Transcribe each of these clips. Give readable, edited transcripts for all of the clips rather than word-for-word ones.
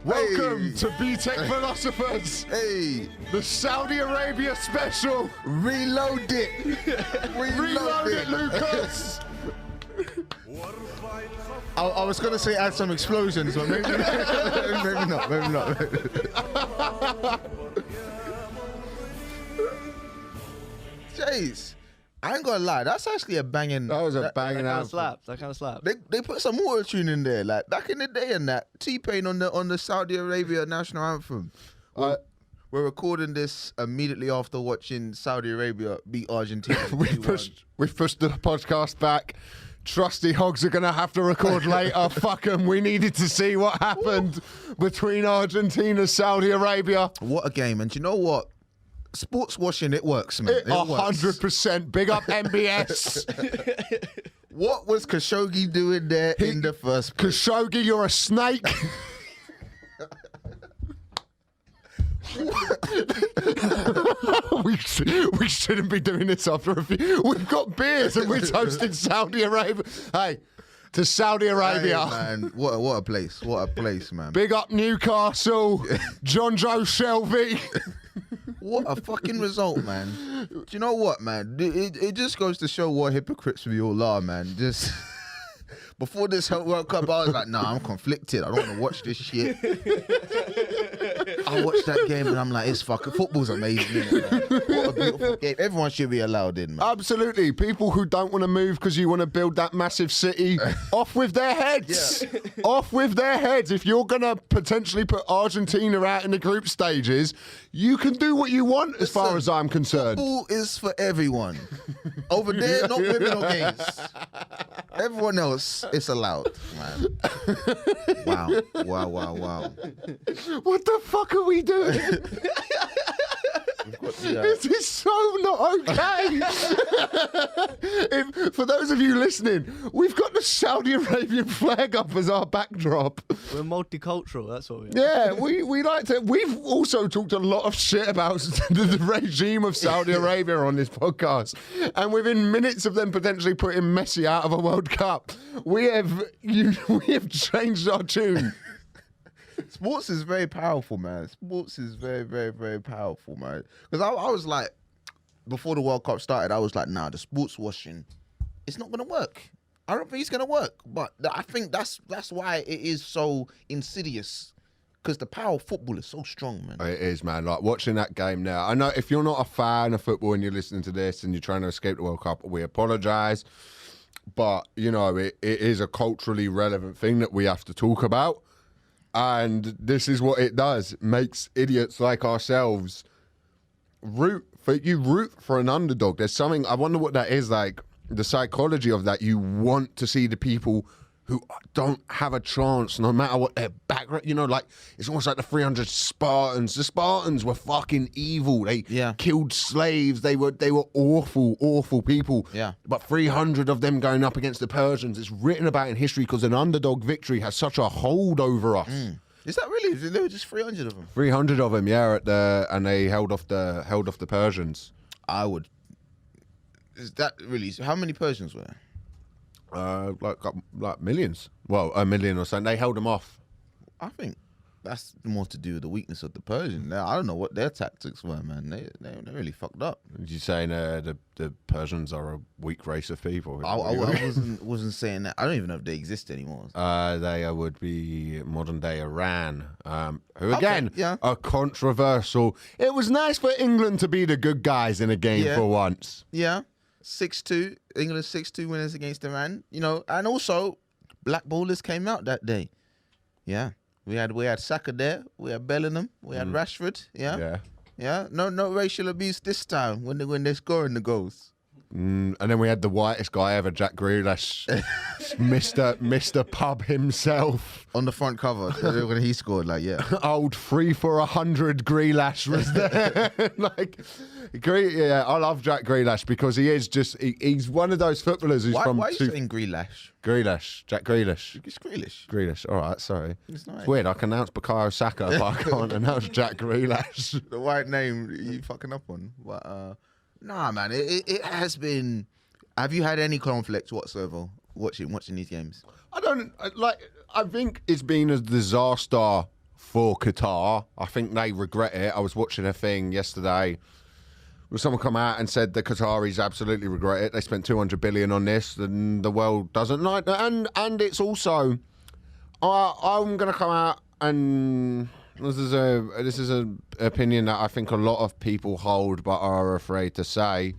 Welcome to BTEC Philosophers. Hey, the Saudi Arabia special. Reload it. Reload it, Lucas. I was gonna say add some explosions, but maybe maybe not. Jeez, I ain't gonna lie. That's actually a banging. That was a banging That album. kind of slaps. They put some auto tune in there, like back in the day, and that T-Pain on the Saudi Arabia national anthem. We're recording this immediately after watching Saudi Arabia beat Argentina. We've pushed the podcast back. Trusty Hogs are going to have to record later. Fuck them. We needed to see what happened between Argentina and Saudi Arabia. What a game. And do you know what? Sports washing, it works, man. It 100%. Big up MBS. What was Khashoggi doing there in the first place? Khashoggi, you're a snake. we shouldn't be doing this after a few. We've got beers and we're toasting Saudi Arabia. Hey, to Saudi Arabia. Hey, man, what a place. What a place, man. Big up Newcastle. John Joe Shelby. What a fucking result, man. Do you know what, man? It just goes to show what hypocrites we all are, man. Just before this World Cup, I was like, nah, I'm conflicted. I don't want to watch this shit. I watched that game and I'm like, it's fucking football's amazing, isn't it, man? What a beautiful game. Everyone should be allowed in, man. Absolutely. People who don't want to move because you want to build that massive city, off with their heads. Yeah. Off with their heads. If you're going to potentially put Argentina out in the group stages, you can do what you want as far as I'm concerned. Football is for everyone. Over there, not women or gays. Everyone else, it's allowed, man. Wow. What the fuck are we doing? This is so not okay. For those of you listening, we've got the Saudi Arabian flag up as our backdrop. We're multicultural, that's what we are. Yeah, we like to. We've also talked a lot of shit about the regime of Saudi Arabia on this podcast, and within minutes of them potentially putting Messi out of a World Cup, we have changed our tune. Sports is very powerful, man. Sports is very, very, very powerful, man. Because I was like, before the World Cup started, I was like, nah, the sports washing, it's not going to work. I don't think it's going to work. But I think that's why it is so insidious. Because the power of football is so strong, man. It is, man. Like, watching that game now, I know if you're not a fan of football and you're listening to this and you're trying to escape the World Cup, we apologise. But, you know, it is a culturally relevant thing that we have to talk about. And this is what it does. Makes idiots like ourselves root for an underdog. There's something, I wonder what that is, like the psychology of that. You want to see the people who don't have a chance, no matter what their background, you know, like it's almost like the 300 Spartans. The Spartans were fucking evil. They killed slaves. They were awful people. Yeah. But 300 of them going up against the Persians, it's written about in history because an underdog victory has such a hold over us. Is that really? There were just 300 of them? 300 of them, yeah, and they held off the Persians. Is that really? How many Persians were there? Like millions. Well, a million or something. They held them off. I think that's more to do with the weakness of the Persians. Now, I don't know what their tactics were, man. They really fucked up. You saying the Persians are a weak race of people? I wasn't saying that. I don't even know if they exist anymore. They would be modern day Iran, who again are controversial. It was nice for England to be the good guys in a game for once. Yeah. 6-2, England 6-2 winners against Iran, you know, and also black ballers came out that day. Yeah, we had Saka there, we had Bellingham, we had Rashford. Yeah. No racial abuse this time when they're scoring the goals. And then we had the whitest guy ever, Jack Grealish, Mr. Pub himself. On the front cover, when he scored, like, yeah. Old 3 for 100 Grealish was there. I love Jack Grealish because he is just, he's one of those footballers who's from... Why are you saying Grealish? Grealish, Jack Grealish. It's Grealish. Grealish, all right, sorry. It's weird, I can announce Bukayo Saka, but I can't announce Jack Grealish. The right name you fucking up on, but... Nah, man, it has been... Have you had any conflict whatsoever watching these games? I don't, like, I think it's been a disaster for Qatar. I think they regret it. I was watching a thing yesterday where someone come out and said the Qataris absolutely regret it. They spent 200 billion on this, and the world doesn't like that. And it's also, I'm going to come out and this is a opinion that I think a lot of people hold but are afraid to say.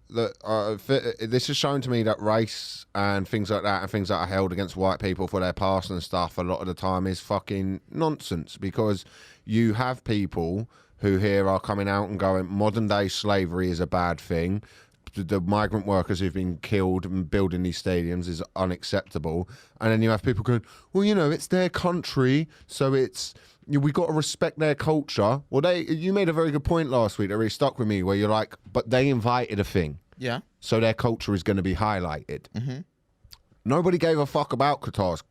This has shown to me that race and things like that and things that are held against white people for their past and stuff a lot of the time is fucking nonsense, because you have people who here are coming out and going, modern day slavery is a bad thing. The migrant workers who've been killed and building these stadiums is unacceptable. And then you have people going, well, you know, it's their country, so we got to respect their culture. Well, you made a very good point last week that really stuck with me, where you're like, but they invited a thing. Yeah. So their culture is going to be highlighted. Mm-hmm. Nobody gave a fuck about Qatar's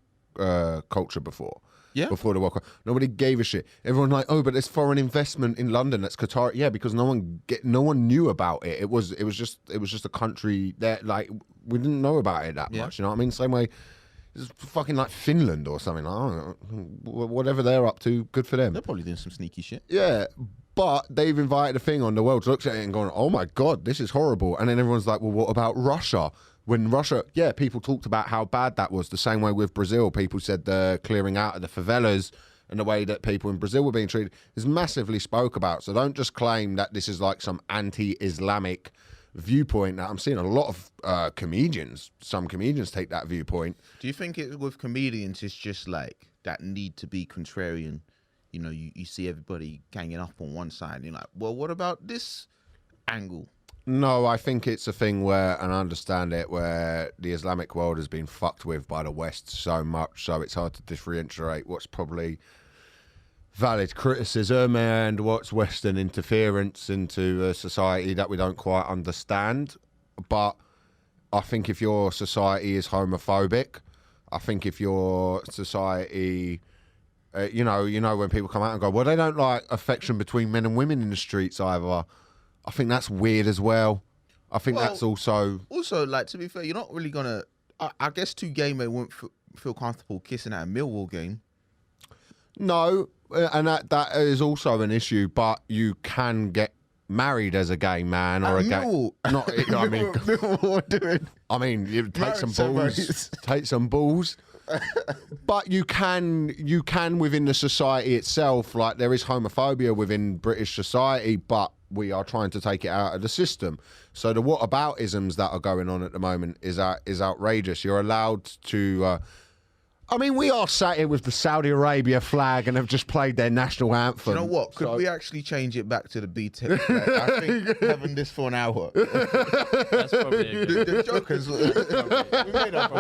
culture before. Yeah. Before the World Cup, nobody gave a shit. Everyone like, oh, but there's foreign investment in London. That's Qatar. Yeah, because no one knew about it. It was just a country that, like, we didn't know about it that much. You know what I mean? Same way, it's fucking like Finland or something. I don't know. Whatever they're up to, good for them. They're probably doing some sneaky shit. Yeah, but they've invited a thing on, the world looks at it and going, oh my God, this is horrible. And then everyone's like, well, what about Russia? When Russia, yeah, people talked about how bad that was. The same way with Brazil, people said the clearing out of the favelas and the way that people in Brazil were being treated is massively spoke about. So don't just claim that this is like some anti-Islamic viewpoint. Now, I'm seeing a lot of some comedians take that viewpoint. Do you think with comedians, it's just like that need to be contrarian? You know, you see everybody ganging up on one side. And you're like, well, what about this angle? No, I think it's a thing where, and I understand it, where the Islamic world has been fucked with by the West so much, so it's hard to differentiate what's probably valid criticism and what's Western interference into a society that we don't quite understand. But I think if your society is homophobic, I think if your society, you know, when people come out and go, well, they don't like affection between men and women in the streets either. I think that's weird as well. I think that's also, like, to be fair, you're not really gonna. I guess two gay men won't feel comfortable kissing at a Millwall game. No, and that is also an issue. But you can get married as a gay man or a gay. Millwall. Not, I mean, Millwall doing. I mean, you take Marriage some ceremonies. balls, take some balls. But you can within the society itself, like there is homophobia within British society, but we are trying to take it out of the system. So the whataboutisms that are going on at the moment is outrageous. You're allowed to. I mean, we are sat here with the Saudi Arabia flag and have just played their national anthem. You know what? Could we actually change it back to the BTEC? I think having this for an hour. That's probably a good The jokers. We made up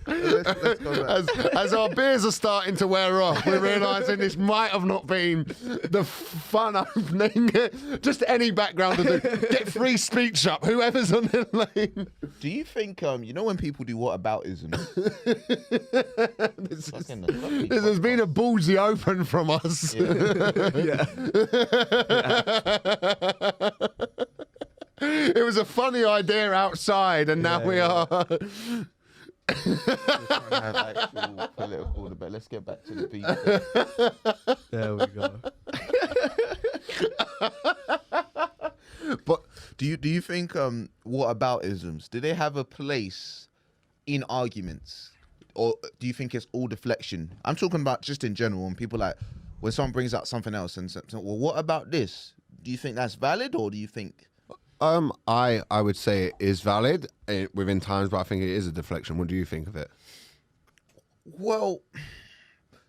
let's go back. As our beers are starting to wear off, we're realising this might have not been the fun opening. Just any background to do. Get free speech up, whoever's on the lane. Do you think, you know, when people do whataboutism? This has been a ballsy open from us. Yeah. It was a funny idea outside, and now we are. Have actual political debate. Let's get back to the BTEC. There we go. But do you think whataboutisms, do they have a place in arguments, or do you think it's all deflection? I'm talking about just in general, when people when someone brings up something else and says, well, what about this? Do you think that's valid, or do you think? I would say it is valid within times, but I think it is a deflection. What do you think of it? Well,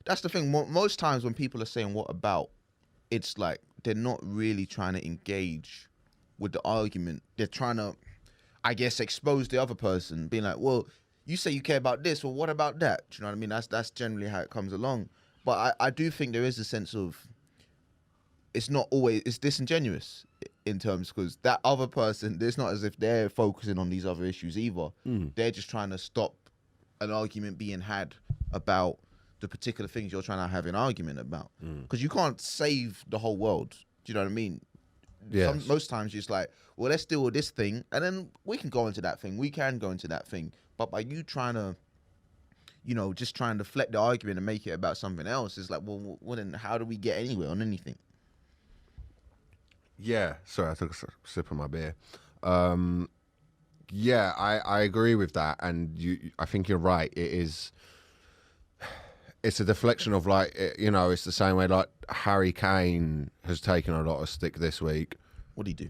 that's the thing. Most times when people are saying what about, it's like they're not really trying to engage with the argument. They're trying to, I guess, expose the other person, being like, well, you say you care about this, well, what about that? Do you know what I mean? That's generally how it comes along. But I do think there is a sense of, it's not always, it's disingenuous in terms, because that other person, it's not as if they're focusing on these other issues either. They're just trying to stop an argument being had about the particular things you're trying to have an argument about. Because you can't save the whole world. Do you know what I mean? Yes. Most times you're just like, well, let's deal with this thing, and then we can go into that thing. We can go into that thing. But by you trying to, just trying to deflect the argument and make it about something else, it's like, well, then how do we get anywhere on anything? Yeah, sorry, I took a sip of my beer. Yeah, I agree with that, and I think you're right. It's a deflection of it's the same way like Harry Kane has taken a lot of stick this week. What do you do?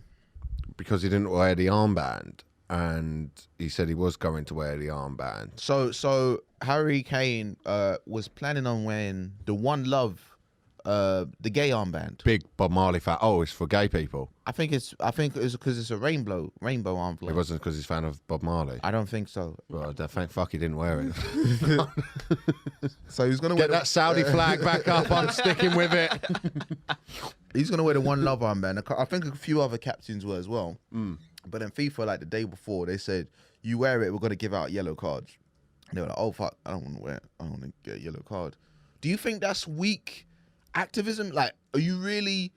Because he didn't wear the armband, and he said he was going to wear the armband. So Harry Kane was planning on wearing the One Love, the gay armband. Big Bob Marley fan. Oh, it's for gay people. I think it's because it's a rainbow armband. It wasn't because he's a fan of Bob Marley. I don't think so. Well, thank fuck he didn't wear it. So he's gonna Get that Saudi flag back up. I'm sticking with it. He's gonna wear the One Love armband. I think a few other captains were as well. But then FIFA, like the day before, they said, "You wear it, we're gonna give out yellow cards." And they were like, "Oh fuck, I don't want to wear it. I don't want to get a yellow card." Do you think that's weak activism? Like, are you really?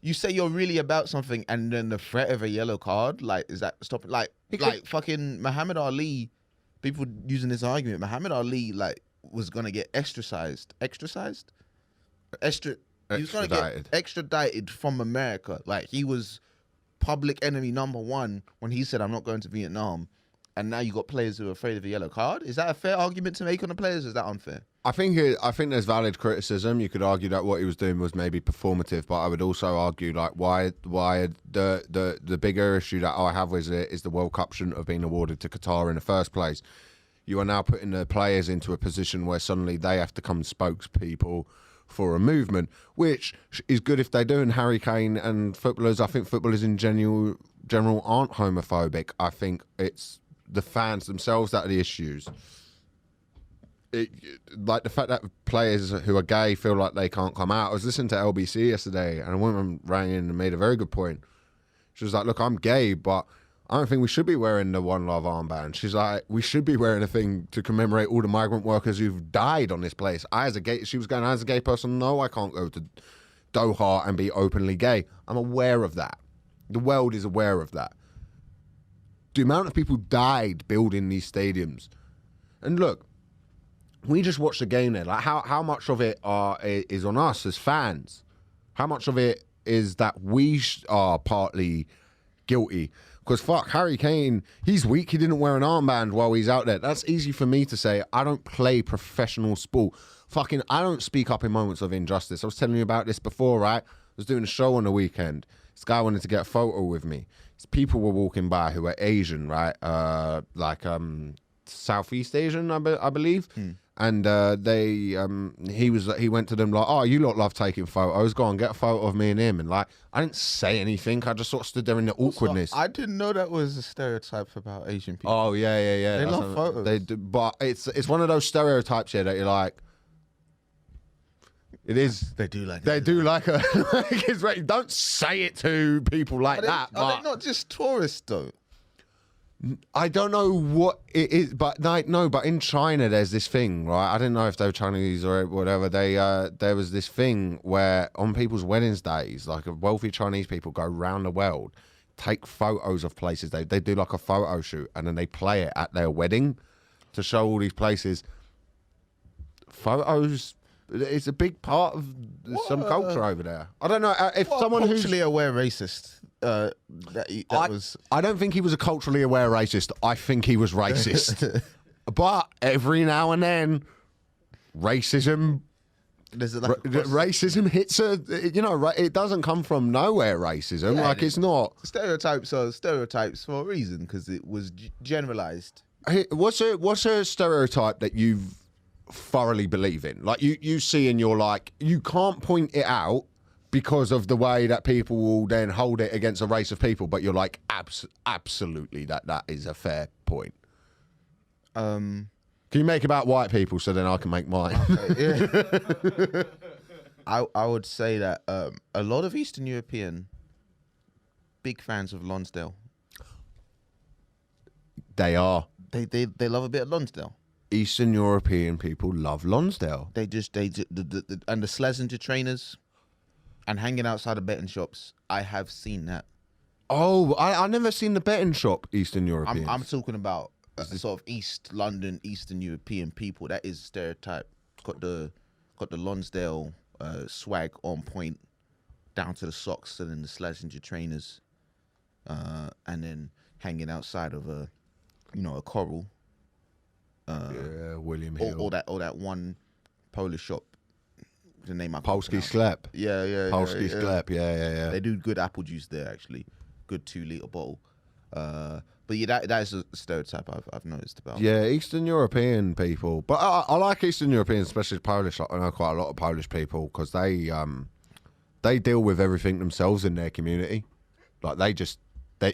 You say you're really about something, and then the threat of a yellow card, like, is that stopping? Like fucking Muhammad Ali. People using this argument, Muhammad Ali, like, was gonna get extradited. He was gonna get extradited from America. Like, he was public enemy number one when he said, "I'm not going to Vietnam." And now you got players who are afraid of a yellow card. Is that a fair argument to make on the players? Or is that unfair? I think there's valid criticism. You could argue that what he was doing was maybe performative, but I would also argue like why the bigger issue that I have with it is the World Cup shouldn't have been awarded to Qatar in the first place. You are now putting the players into a position where suddenly they have to come spokespeople for a movement, which is good if they do. And Harry Kane and footballers, I think footballers in general aren't homophobic. I think it's the fans themselves that are the issues. Like the fact that players who are gay feel like they can't come out. I was listening to LBC yesterday, and a woman rang in and made a very good point. She was like, "Look, I'm gay, but I don't think we should be wearing the One Love armband." She's like, "We should be wearing a thing to commemorate all the migrant workers who've died on this place." She was going, as a gay person, no, I can't go to Doha and be openly gay. I'm aware of that. The world is aware of that. The amount of people died building these stadiums. And look, we just watched the game there. Like, how much of it is on us as fans? How much of it is that we are partly guilty? Because fuck, Harry Kane, he's weak. He didn't wear an armband while he's out there. That's easy for me to say. I don't play professional sport. Fucking, I don't speak up in moments of injustice. I was telling you about this before, right? I was doing a show on the weekend. This guy wanted to get a photo with me. People were walking by who were Asian, right? Southeast Asian, I believe. And he went to them like, "Oh, you lot love taking photos. Go on, get a photo of me and him." And like, I didn't say anything. I just sort of stood there in the awkwardness. I didn't know that was a stereotype about Asian people. Oh yeah. They love photos. They do, but it's one of those stereotypes here that you're like, it is. They do like. They do like a. Don't say it to people like that. Are they not just tourists though? I don't know what it is, but but in China there's this thing, right? I didn't know if they were Chinese or whatever. There was this thing where on people's weddings days, like wealthy Chinese people go around the world, take photos of places. They do like a photo shoot and then they play it at their wedding to show all these places. Photos. It's a big part of some culture over there. I don't know if someone who's culturally aware racist. I don't think he was a culturally aware racist. I think he was racist. But every now and then, racism hits it doesn't come from nowhere. Racism, it's not. Stereotypes are stereotypes for a reason because it was generalized. What's a stereotype that you've thoroughly believe in? Like you see and you're like, you can't point it out because of the way that people will then hold it against a race of people, but you're like, absolutely, that is a fair point. Can you make about white people so then I can make mine? Okay, yeah. I would say that a lot of Eastern European big fans of Lonsdale. They are. They love a bit of Lonsdale. Eastern European people love Lonsdale. And the Schlesinger trainers. and hanging outside of betting shops. I have seen that. Oh, I never seen the betting shop Eastern Europeans. I'm talking about sort of East London, Eastern European people. That is stereotype. Got the Lonsdale swag on point, down to the socks and then the Slazenger trainers, and then hanging outside of a Coral. Yeah, William Hill. Or that one Polish shop. The name I can't Polski pronounce. Sklep. Yeah. Polski Sklep. Yeah. They do good apple juice there, actually. Good 2-liter bottle. But yeah, that is a stereotype I've noticed about. Yeah, Eastern European people. But I like Eastern Europeans, especially Polish. I know quite a lot of Polish people because they deal with everything themselves in their community. Like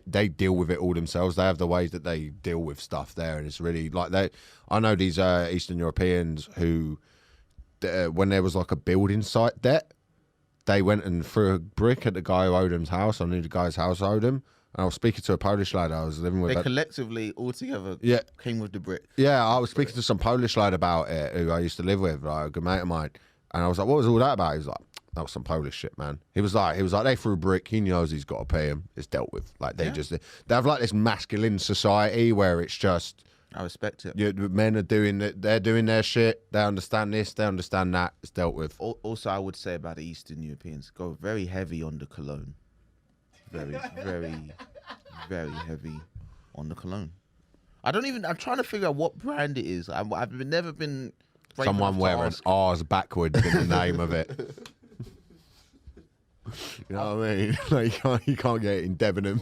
they deal with it all themselves. They have the ways that they deal with stuff there, and it's really like I know these Eastern Europeans who, when there was like a building site debt, they went and threw a brick at the guy who owed him's house. I knew the guy's house owed him. And I was speaking to a Polish lad I was living with. They collectively, all together, came with the brick. Yeah, I was speaking to some Polish lad about it who I used to live with, like a good mate of mine. And I was like, what was all that about? He was like, that was some Polish shit, man. He was like, they threw a brick. He knows he's got to pay him. It's dealt with. Like they have like this masculine society where it's just. I respect it. Men are doing it. They're doing their shit. They understand this. They understand that. It's dealt with. Also, I would say about the Eastern Europeans, go very heavy on the cologne. Very, very, very heavy on the cologne. I'm trying to figure out what brand it is. I've never been. Someone wearing R's backwards in the name of it. You know what I mean? Like you can't get it in Debenham.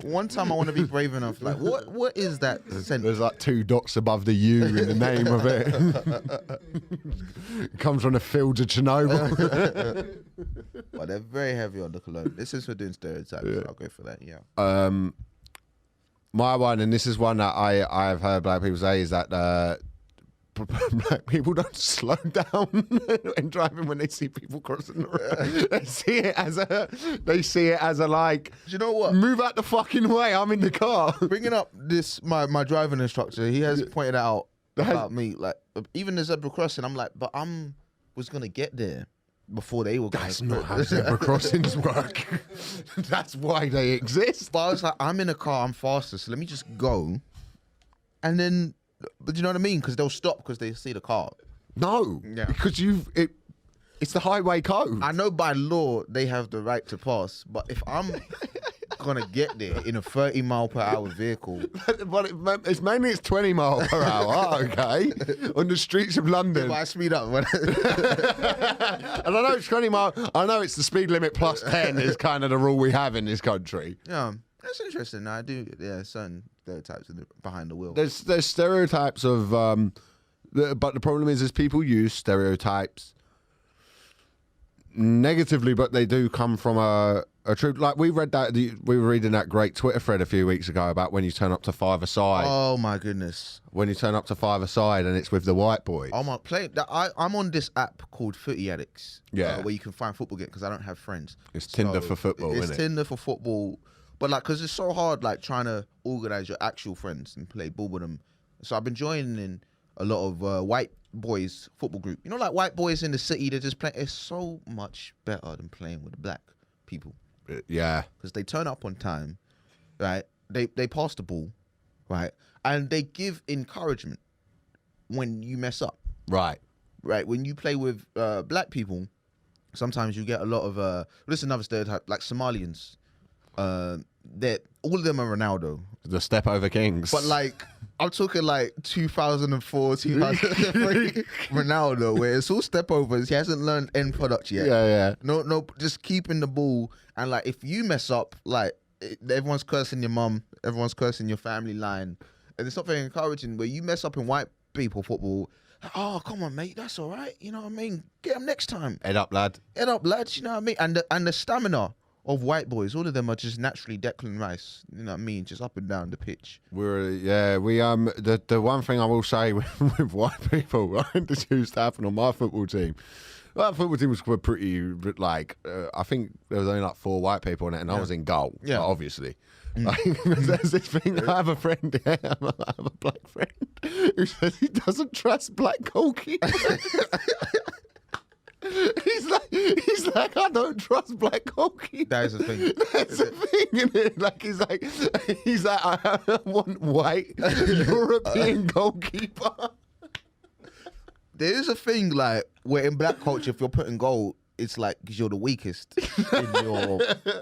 One time I want to be brave enough. Like, what is that scent? There's like 2 dots above the U in the name of it. It comes from the fields of Chernobyl. Well, they're very heavy on the cologne. This is for doing stereotypes. So I'll go for that. Yeah. My one, and this is one that I've heard black people say, is that black people don't slow down when driving when they see people crossing the road. They see it as a like. Do you know what? Move out the fucking way. I'm in the car. Bringing up this, my driving instructor, he has pointed out about me, like even the zebra crossing. I'm like, but was gonna get there before they were. That's not how zebra crossings work. That's why they exist. But I was like, I'm in a car. I'm faster, so let me just go, and then. But you know what I mean? Because they'll stop because they see the car. No, because it's the highway code. I know by law they have the right to pass, but if I'm gonna get there in a 30-mile-per-hour vehicle, but it's mainly 20 miles per hour, okay, on the streets of London. But I speed up. And I know it's 20 miles. I know it's the speed limit plus 10 is kind of the rule we have in this country. Yeah, that's interesting. I do. Yeah, certain stereotypes behind the wheel. There's stereotypes of, but the problem is people use stereotypes negatively, but they do come from a truth. Like we were reading that great Twitter thread a few weeks ago about when you turn up to five-a-side. Oh my goodness! When you turn up to five-a-side and it's with the white boys. I'm on this app called Footy Addicts. Yeah, where you can find football games because I don't have friends. It's Tinder for football. It's isn't Tinder for football. But like, because it's so hard, like trying to organize your actual friends and play ball with them. So I've been joining a lot of white boys football group. You know, like white boys in the city, they just play. It's so much better than playing with black people. Yeah, because they turn up on time, right? They pass the ball, right, and they give encouragement when you mess up. Right. When you play with black people, sometimes you get a lot of. This is another stereotype, like Somalians. That all of them are Ronaldo. The step over kings. But like, I'm talking like 2004, 2003 Ronaldo, where it's all step overs. He hasn't learned end product yet. Yeah. No, just keeping the ball. And like, if you mess up, like everyone's cursing your mum, everyone's cursing your family line, and it's not very encouraging. Where you mess up in white people football. Oh, come on, mate. That's all right. You know what I mean? Get them next time. Head up, lad. Head up, lads. You know what I mean? And the stamina of white boys, all of them are just naturally Declan Rice. You know what I mean? Just up and down the pitch. The one thing I will say with white people, right? This used to happen on my football team. Well, football team was pretty like I think there was only like 4 white people in it, and I was in goal. Yeah, like, obviously. Like, there's this thing. I have a friend. I have a black friend who says he doesn't trust black goalkeepers. He's like, I don't trust black goalkeepers. That is the thing. That's the thing, isn't it? Like he's like, I want white European goalkeeper. There is a thing like where in black culture, if you're putting goal, it's like because you're the weakest.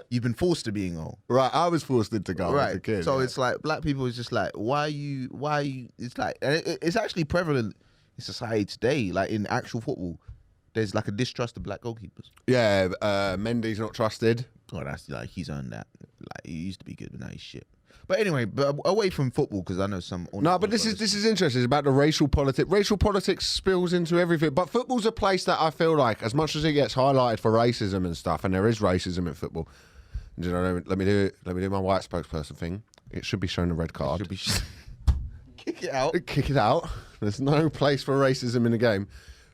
You've been forced to be in goal. Right, I was forced into goal as a Right. kid. So yeah. it's like black people is just like, why are you? It's like, and it's actually prevalent in society today. Like in actual football, there's like a distrust of black goalkeepers. Yeah, Mendy's not trusted. Oh, that's like he's earned that. Like he used to be good, but now he's shit. But anyway, but away from football because I know some. No, but this is interesting. It's about the racial politics. Racial politics spills into everything. But football's a place that I feel like, as much as it gets highlighted for racism and stuff, and there is racism in football. Do you know? Let me do my white spokesperson thing. It should be shown a red card. Should be kick it out. Kick it out. There's no place for racism in the game.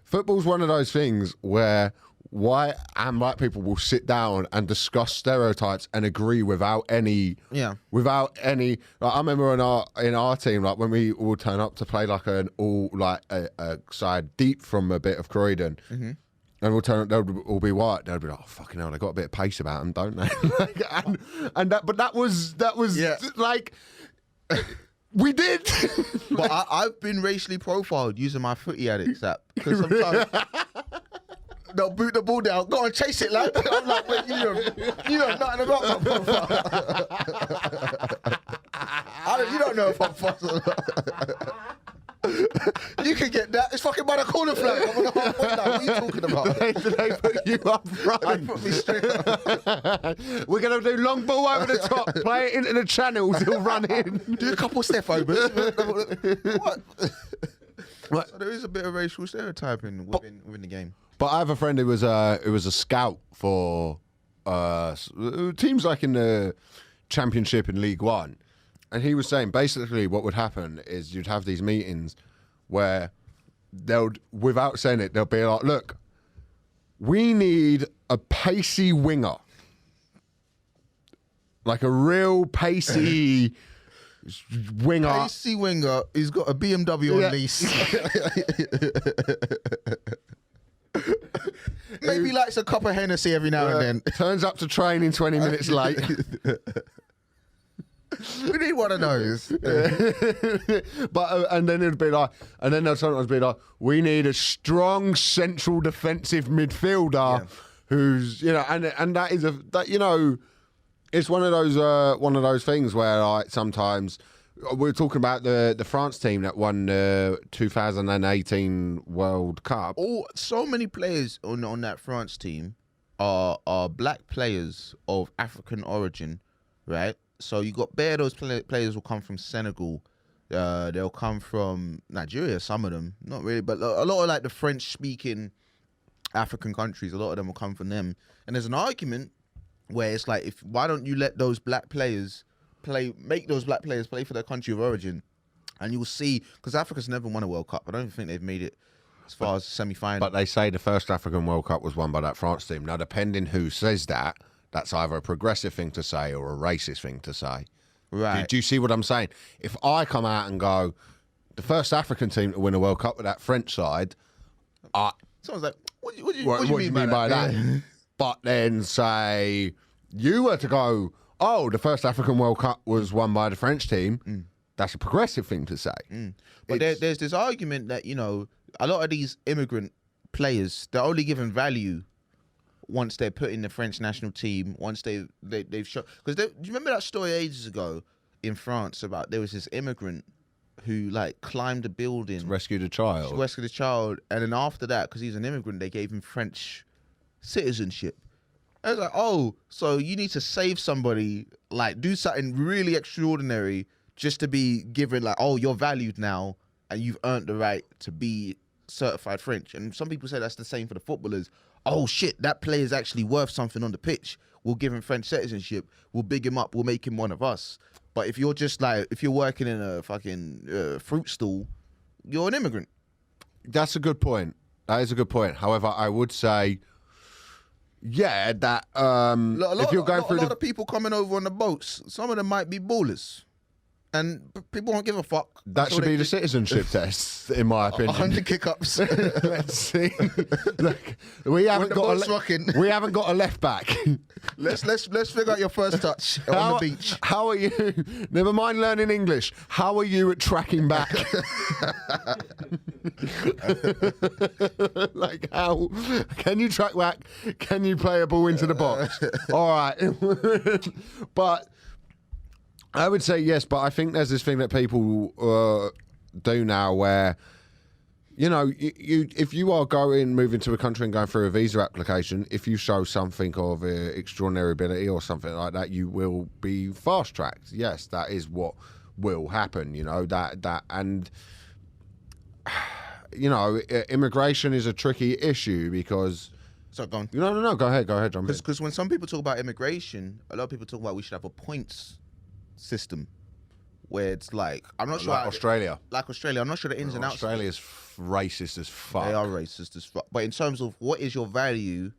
Football's one of those things where white and black people will sit down and discuss stereotypes and agree without any. Yeah. Without any. Like, I remember in our team, like when we all turn up to play like a side deep from a bit of Croydon. Mm-hmm. And we'll turn up, they'll all be white. They'll be like, oh, fucking hell, they got a bit of pace about them, don't they? But that was Yeah. like, we did. But I've been racially profiled using my Footy Addicts app because sometimes they'll boot the ball down, go and chase it, like I'm like, wait, you know nothing about my profile. You don't know if I'm fussing. You can get that. It's fucking by the corner flag. I'm on the half point now. What are you talking about? They put you up They front. put me straight up. We're going to do long ball over the top, play it into the channels, he'll run in. Do a couple step overs. What? What? So there is a bit of racial stereotyping within the game. But I have a friend who was a scout for teams like in the Championship in League One. And he was saying basically what would happen is you'd have these meetings where without saying it, they'll be like, look, we need a pacey winger. Like a real pacey winger. AC winger, he's got a BMW on lease. Maybe likes a cup of Hennessy every now and then. Turns up to training 20 minutes late. We need one of those. But and then it'd be like, and then they'll sometimes be like, we need a strong central defensive midfielder who's, you know, and that is it's one of those things where like sometimes we're talking about the France team that won the 2018 World Cup. So many players on that France team are black players of African origin, right? So you got those players will come from Senegal. They'll come from Nigeria, some of them. Not really, but a lot of like the French-speaking African countries, a lot of them will come from them. And there's an argument where it's like, why don't you let those black players make those black players play for their country of origin? And you'll see, because Africa's never won a World Cup. I don't think they've made it as far as semi-final. But they say the first African World Cup was won by that France team. Now, depending who says that, that's either a progressive thing to say or a racist thing to say. Right. Do you see what I'm saying? If I come out and go, the first African team to win a World Cup with that French side, Someone's like, what do you mean by that? Yeah. But then say you were to go, oh, the first African World Cup was won by the French team. That's a progressive thing to say. But there's this argument that, you know, a lot of these immigrant players, they're only given value once they're put in the French national team, once they've shown. Because do you remember that story ages ago in France about there was this immigrant who like climbed a building, Rescued a child. rescued a child, and then after that, because he's an immigrant, they gave him French citizenship. I was like, oh, so you need to save somebody, like do something really extraordinary just to be given like, oh, you're valued now and you've earned the right to be certified French. And some people say that's the same for the footballers. Oh shit, that player is actually worth something on the pitch. We'll give him French citizenship. We'll big him up. We'll make him one of us. But if you're just like, if you're working in a fucking fruit stall, you're an immigrant. That's a good point. That is a good point. However, I would say, yeah, that if you're going through a lot of people coming over on the boats, some of them might be ballers. and people won't give a fuck. That should be the citizenship test, in my opinion. 100 kick-ups. Let's see. Look, we haven't got a left back. Let's figure out your first touch on the beach. How are you? Never mind learning English. How are you at tracking back? Like, how can you track back? Can you play a ball into the box? All right. But I would say yes, but I think there's this thing that people do now where, you know, you if you are moving to a country and going through a visa application, if you show something of extraordinary ability or something like that, you will be fast tracked. Yes, that is what will happen. You know that and. You know, immigration is a tricky issue because. So go on. No. Go ahead, John. Because when some people talk about immigration, a lot of people talk about we should have a points system where it's like I'm not sure. Like Australia. Like Australia, I'm not sure the ins and outs. Australia's racist as fuck. They are racist as fuck. But in terms of what is your value,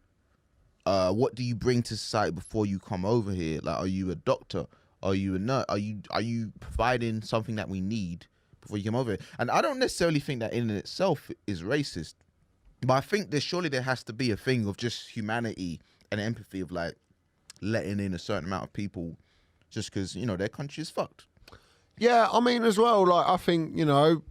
what do you bring to society before you come over here? Like, are you a doctor? Are you a nurse? Are you providing something that we need before you come over here? And I don't necessarily think that in itself is racist, but I think there has to be a thing of just humanity and empathy of like letting in a certain amount of people just because, you know, their country is fucked. Yeah, I mean, as well, like, I think, you know,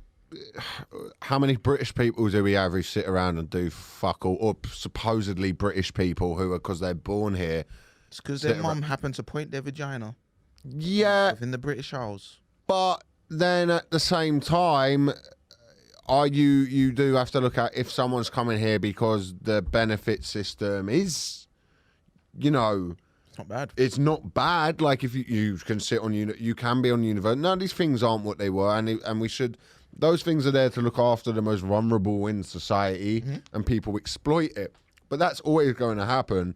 how many British people do we have who sit around and do fuck all, or supposedly British people who are, because they're born here. It's because their mum happened to point their vagina. Yeah. Within the British Isles. But then at the same time, you do have to look at if someone's coming here because the benefit system is, you know, it's not bad. It's not bad. Like if you can sit on you can be on university. No, these things aren't what they were, and we should. Those things are there to look after the most vulnerable in society, and people exploit it. But that's always going to happen.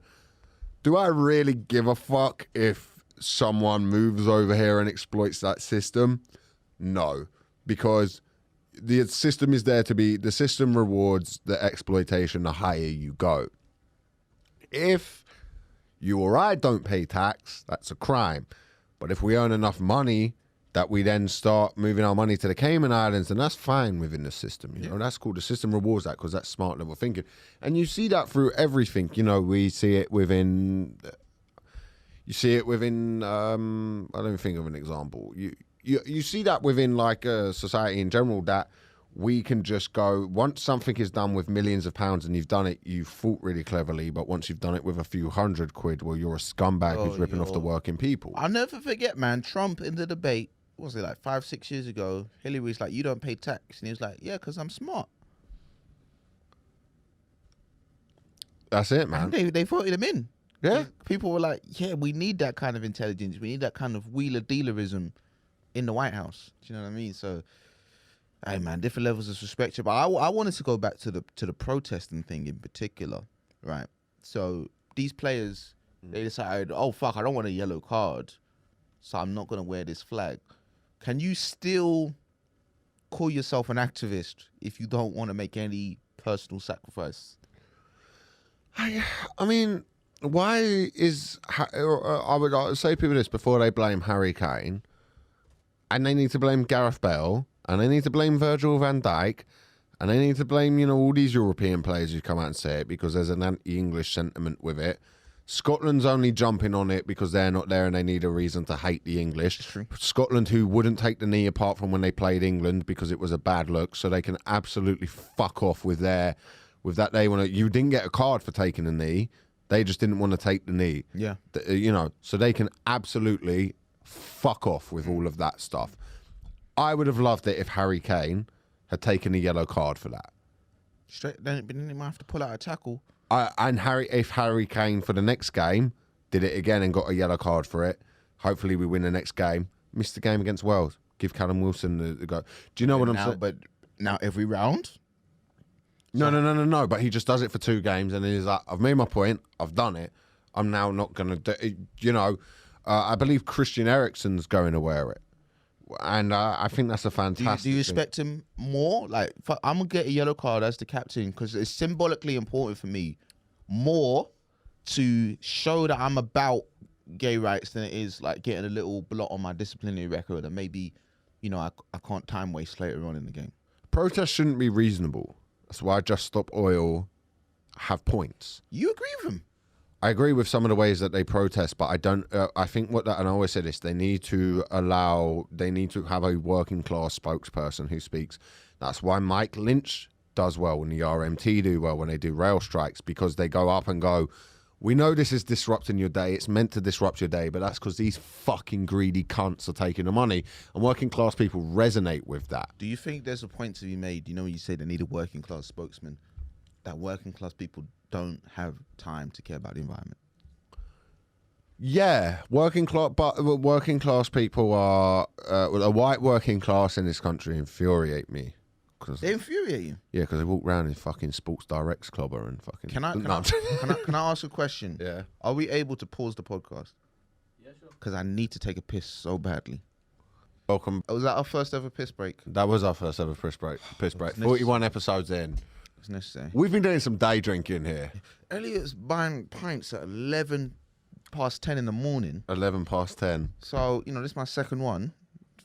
Do I really give a fuck if someone moves over here and exploits that system? No, because the system is there to be. The system rewards the exploitation the higher you go. If you or I don't pay tax, that's a crime. But if we earn enough money that we then start moving our money to the Cayman Islands, and that's fine within the system. You know, that's cool. The system rewards that because that's smart level thinking. And you see that through everything. You know, we see it within. You see it within. I don't think of an example. You see that within like society in general, that we can just go, once something is done with millions of pounds and you've done it, you fought really cleverly, but once you've done it with a few £100, well, you're a scumbag who's ripping off the working people. I'll never forget, man, Trump in the debate, what was it, like 5-6 years ago, Hillary's like, you don't pay tax. And he was like, yeah, because I'm smart. That's it, man. And they voted him in. Yeah. People were like, yeah, we need that kind of intelligence. We need that kind of wheeler-dealerism in the White House. Do you know what I mean? So, hey, man, different levels of respect. But I wanted to go back to the protesting thing in particular, right? So these players, they decided, oh, fuck, I don't want a yellow card, so I'm not going to wear this flag. Can you still call yourself an activist if you don't want to make any personal sacrifice? I mean, why is... I would say people this before they blame Harry Kane, and they need to blame Gareth Bale, and they need to blame Virgil van Dijk, and they need to blame, you know, all these European players who come out and say it because there's an anti-English sentiment with it. Scotland's only jumping on it because they're not there and they need a reason to hate the English. Scotland, who wouldn't take the knee apart from when they played England because it was a bad look, so they can absolutely fuck off with that. They want to. You didn't get a card for taking a knee. They just didn't want to take the knee. Yeah. You know, so they can absolutely fuck off with all of that stuff. I would have loved it if Harry Kane had taken a yellow card for that. Straight, then he might have to pull out a tackle. If Harry Kane for the next game did it again and got a yellow card for it, hopefully we win the next game. Missed the game against Wales. Give Callum Wilson the go. Do you know what I'm saying? But now every round? No. But he just does it for 2 games and he's like, I've made my point. I've done it. I'm now not going to do it. You know, I believe Christian Eriksen's going to wear it. And I think that's a fantastic Do you respect him more? Like, I'm going to get a yellow card as the captain because it's symbolically important for me more to show that I'm about gay rights than it is like getting a little blot on my disciplinary record, and maybe, I can't time waste later on in the game. Protests shouldn't be reasonable. That's why Just Stop Oil have points. You agree with him? I agree with some of the ways that they protest, but I don't. I think and I always say this: they need to have a working class spokesperson who speaks. That's why Mike Lynch does well and the RMT do well when they do rail strikes, because they go up and go, we know this is disrupting your day. It's meant to disrupt your day, but that's because these fucking greedy cunts are taking the money. And working class people resonate with that. Do you think there's a point to be made? When you say they need a working class spokesman, that working class people don't have time to care about the environment? Yeah, working class people are a white working class in this country infuriate me. They infuriate you. Yeah, because they walk around in fucking Sports Directs clobber and fucking. Can I ask a question? Yeah. Are we able to pause the podcast? Yeah, sure. Because I need to take a piss so badly. Welcome. Was that our first ever piss break? That was our first ever piss break. 41 episodes in. It's necessary. We've been doing some day drinking here. Elliot's buying pints at 11 past 10 in the morning. 11 past 10. So, this is my second one.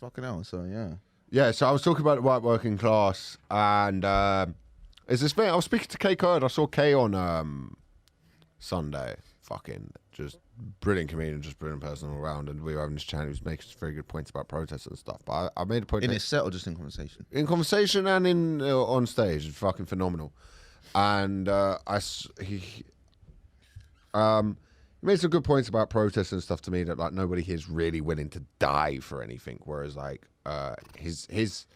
Fucking hell, so yeah. Yeah, so I was talking about the white working class, and it's this thing. I was speaking to Kay Curd. I saw Kay on Sunday. Fucking just brilliant comedian, just brilliant person all around. And we were having this chat. He was making very good points about protests and stuff. But I made a point in his set or just in conversation? In conversation and in on stage. It's fucking phenomenal. And he made some good points about protests and stuff to me, that like nobody here is really willing to die for anything. Whereas like with his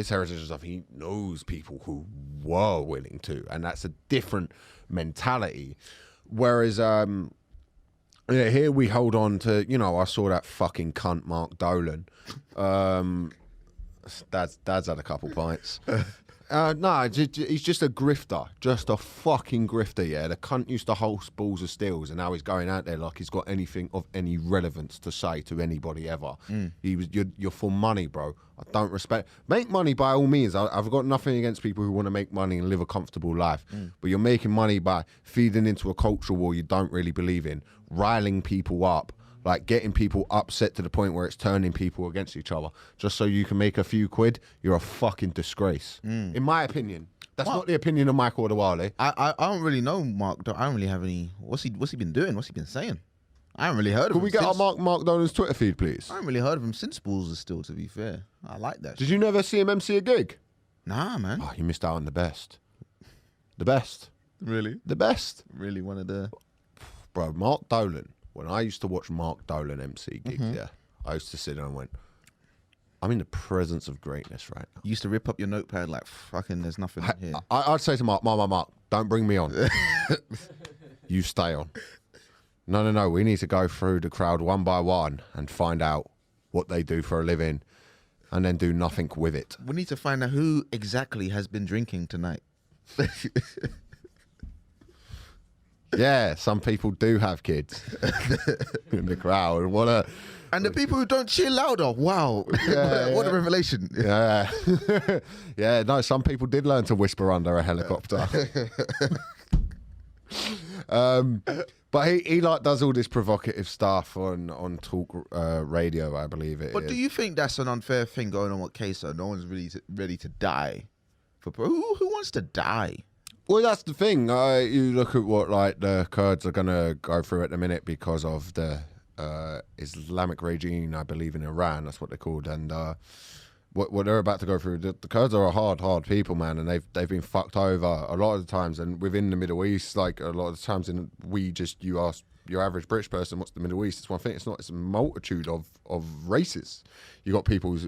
heritage and stuff, he knows people who were willing to, and that's a different mentality. Whereas here we hold on to, I saw that fucking cunt Mark Dolan. Dad's had a couple pints. No, he's just a grifter, just a fucking grifter. Yeah, the cunt used to hold balls of steels, and now he's going out there like he's got anything of any relevance to say to anybody ever. You're for money, bro. I don't respect. Make money by all means. I've got nothing against people who want to make money and live a comfortable life. But you're making money by feeding into a cultural war you don't really believe in, riling people up. Like getting people upset to the point where it's turning people against each other just so you can make a few quid. You're a fucking disgrace, in my opinion. That's not the opinion of Michael Adewale. I don't really know Mark. I don't really have any. What's he been doing? What's he been saying? I haven't really heard of him. Could we get our Mark Dolan's Twitter feed, please? I haven't really heard of him since Balls is Still, to be fair. I like that. Did you never see him MC a gig? Nah, man. Oh, you missed out on the best. The best. Really? The best. Really one of the... Bro, Mark Dolan. When I used to watch Mark Dolan MC gigs, I used to sit there and went, I'm in the presence of greatness right now. You used to rip up your notepad like, fucking, there's nothing here. I'd say to Mark, don't bring me on. You stay on. No, we need to go through the crowd one by one and find out what they do for a living and then do nothing with it. We need to find out who exactly has been drinking tonight. Yeah, some people do have kids in the crowd. And the people who don't cheer louder, wow. What a revelation. Yeah. Yeah, no, some people did learn to whisper under a helicopter. But he like does all this provocative stuff on talk radio, I believe it But is. do you think that's an unfair thing going on with Queso? No one's really ready to die. Who wants to die? Well, that's the thing. You look at what like the Kurds are going to go through at the minute because of the Islamic regime, I believe, in Iran. That's what they're called. And what they're about to go through, the Kurds are a hard people, man, and they've been fucked over a lot of the times. And within the Middle East, like a lot of the times, you ask your average British person, what's the Middle East? It's one thing. It's not. It's a multitude of races. You got people.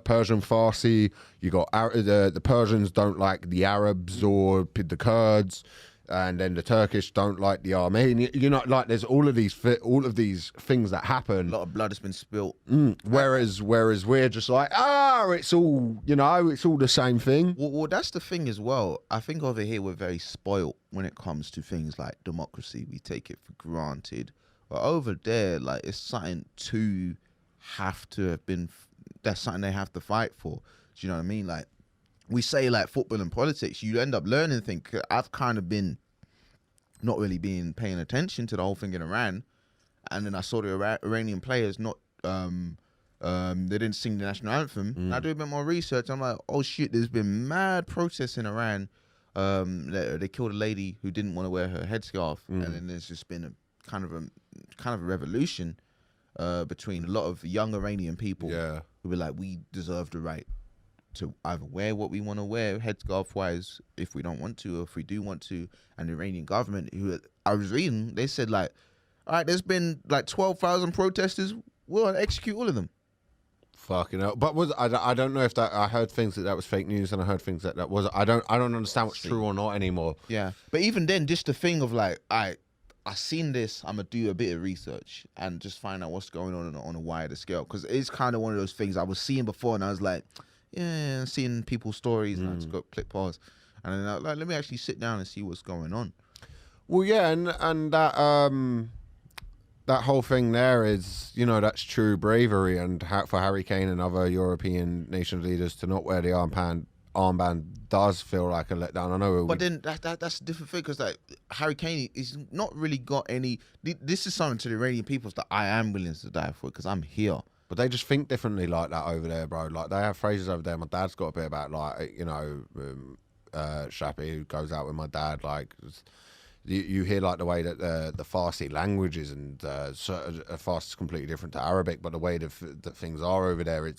Persian, Farsi. You got the Persians don't like the Arabs or the Kurds, and then the Turkish don't like the Armenian. Like there's all of these things that happen. A lot of blood has been spilt. Whereas we're just like, it's all it's all the same thing. Well, that's the thing as well. I think over here we're very spoilt when it comes to things like democracy. We take it for granted. But over there, like it's something to have to have been. That's something they have to fight for. Do you know what I mean? Like we say, like football and politics, you end up learning things. I've kind of been not really paying attention to the whole thing in Iran. And then I saw the Iranian players not they didn't sing the national anthem. And I do a bit more research. I'm like, oh shit, there's been mad protests in Iran. They killed a lady who didn't want to wear her headscarf, and then there's just been a kind of a revolution between a lot of young Iranian people who were like, we deserve the right to either wear what we want to wear, headscarf wise, if we don't want to, or if we do want to. And the Iranian government, who I was reading, they said like, all right, there's been like 12,000 protesters. We'll execute all of them. Fucking hell. But I don't know if that, I heard things that was fake news, and I heard things that was, I don't understand what's true or not anymore. Yeah. But even then, just the thing of like, I seen this, I'm going to do a bit of research and just find out what's going on a wider scale. Because it's kind of one of those things I was seeing before, and I was like, yeah, seeing people's stories, and I just go click pause. And then I like, let me actually sit down and see what's going on. Well, yeah, and that whole thing there is, you know, that's true bravery, and for Harry Kane and other European nation leaders to not wear the armband does feel like a letdown. I know, but then that's a different thing, because like Harry Kane is not really got any. This is something to the Iranian people that I am willing to die for, because I'm here. But they just think differently like that over there, bro. Like, they have phrases over there. My dad's got a bit about, like, you know, Shappy, who goes out with my dad, like. You hear like the way that the Farsi language is, and Farsi is completely different to Arabic, but the way that things are over there,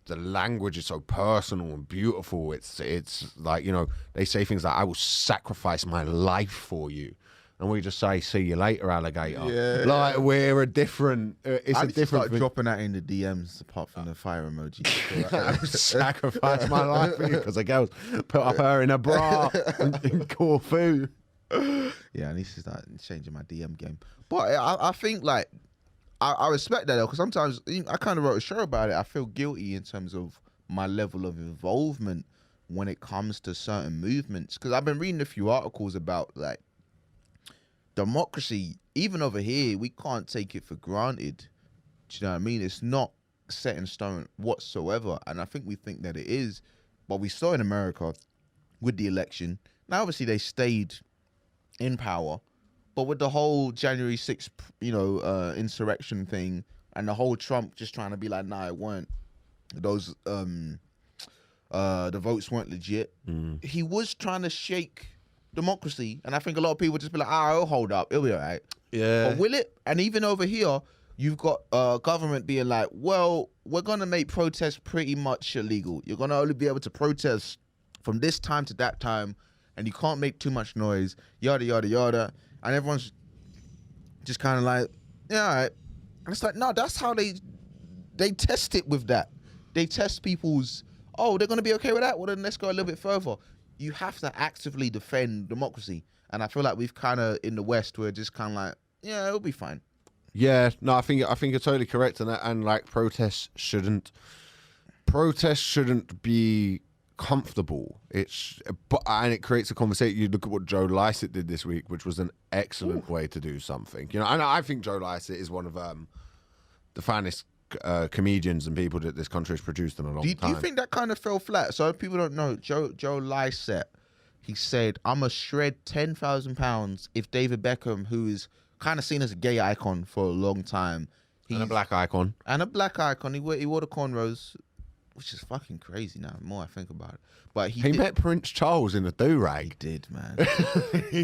the language is so personal and beautiful. It's like, you know, they say things like, I will sacrifice my life for you. And we just say, see you later, alligator. Yeah. Like, we're a different, it's I a different thing. Dropping that in the DMs apart from the fire emoji. I would sacrifice my life for you, because the girls put up her in a bra in Corfu. Yeah, I need to start changing my DM game. But I think, like, I respect that, though, because sometimes I kind of wrote a show about it. I feel guilty in terms of my level of involvement when it comes to certain movements. Because I've been reading a few articles about, like, democracy. Even over here, we can't take it for granted. Do you know what I mean? It's not set in stone whatsoever. And I think we think that it is. But we saw in America with the election. Now, obviously, they stayed in power, but with the whole January 6th, you know, insurrection thing, and the whole Trump just trying to be like, nah, it weren't. Those, the votes weren't legit. He was trying to shake democracy, and I think a lot of people just be like, it'll hold up, it'll be all right. Yeah. But will it? And even over here, you've got government being like, well, we're going to make protests pretty much illegal. You're going to only be able to protest from this time to that time, and you can't make too much noise, yada, yada, yada. And everyone's just kind of like, yeah, all right. And it's like, no, that's how they test it with that. They test people's, oh, they're going to be okay with that? Well, then let's go a little bit further. You have to actively defend democracy. And I feel like we've kind of, in the West, we're just kind of like, yeah, it'll be fine. Yeah, no, I think you're totally correct on that. And like, protests shouldn't be comfortable. And it creates a conversation. You look at what Joe Lycett did this week, which was an excellent way to do something. You know, and I think Joe Lycett is one of the finest comedians and people that this country has produced in a long time. Do you think that kind of fell flat? So if people don't know, Joe Lycett, he said, I'm a shred £10,000 if David Beckham, who is kind of seen as a gay icon for a long time, and a black icon, he wore the cornrows, which is fucking crazy now, the more I think about it. But he met Prince Charles in a do-rag. He did, man.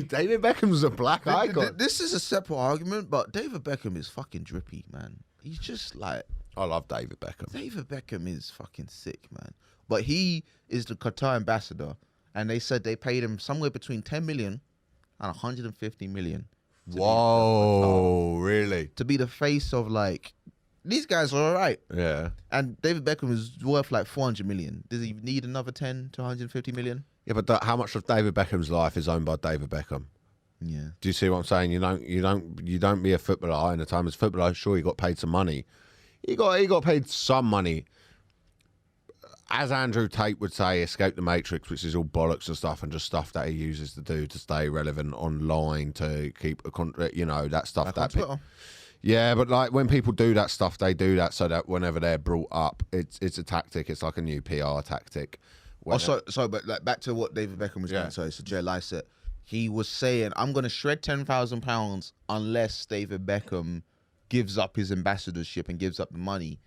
David Beckham's a black icon. This is a separate argument, but David Beckham is fucking drippy, man. He's just like... I love David Beckham. David Beckham is fucking sick, man. But he is the Qatar ambassador, and they said they paid him somewhere between 10 million and 150 million. Whoa, really? To be the face of, like... These guys are all right. Yeah. And David Beckham is worth like 400 million. Does he need another 10 to 150 million? Yeah, but how much of David Beckham's life is owned by David Beckham? Yeah. Do you see what I'm saying? You don't be a footballer in the time as footballer. Sure, he got paid some money. He got paid some money. As Andrew Tate would say, escape the matrix, which is all bollocks and stuff, and just stuff that he uses to do to stay relevant online, to keep that stuff. Yeah, but like, when people do that stuff, they do that so that whenever they're brought up, it's a tactic. It's like a new PR tactic. But like back to what David Beckham was going to say. So Joe Lycett, he was saying, I'm going to shred £10,000 unless David Beckham gives up his ambassadorship and gives up the money.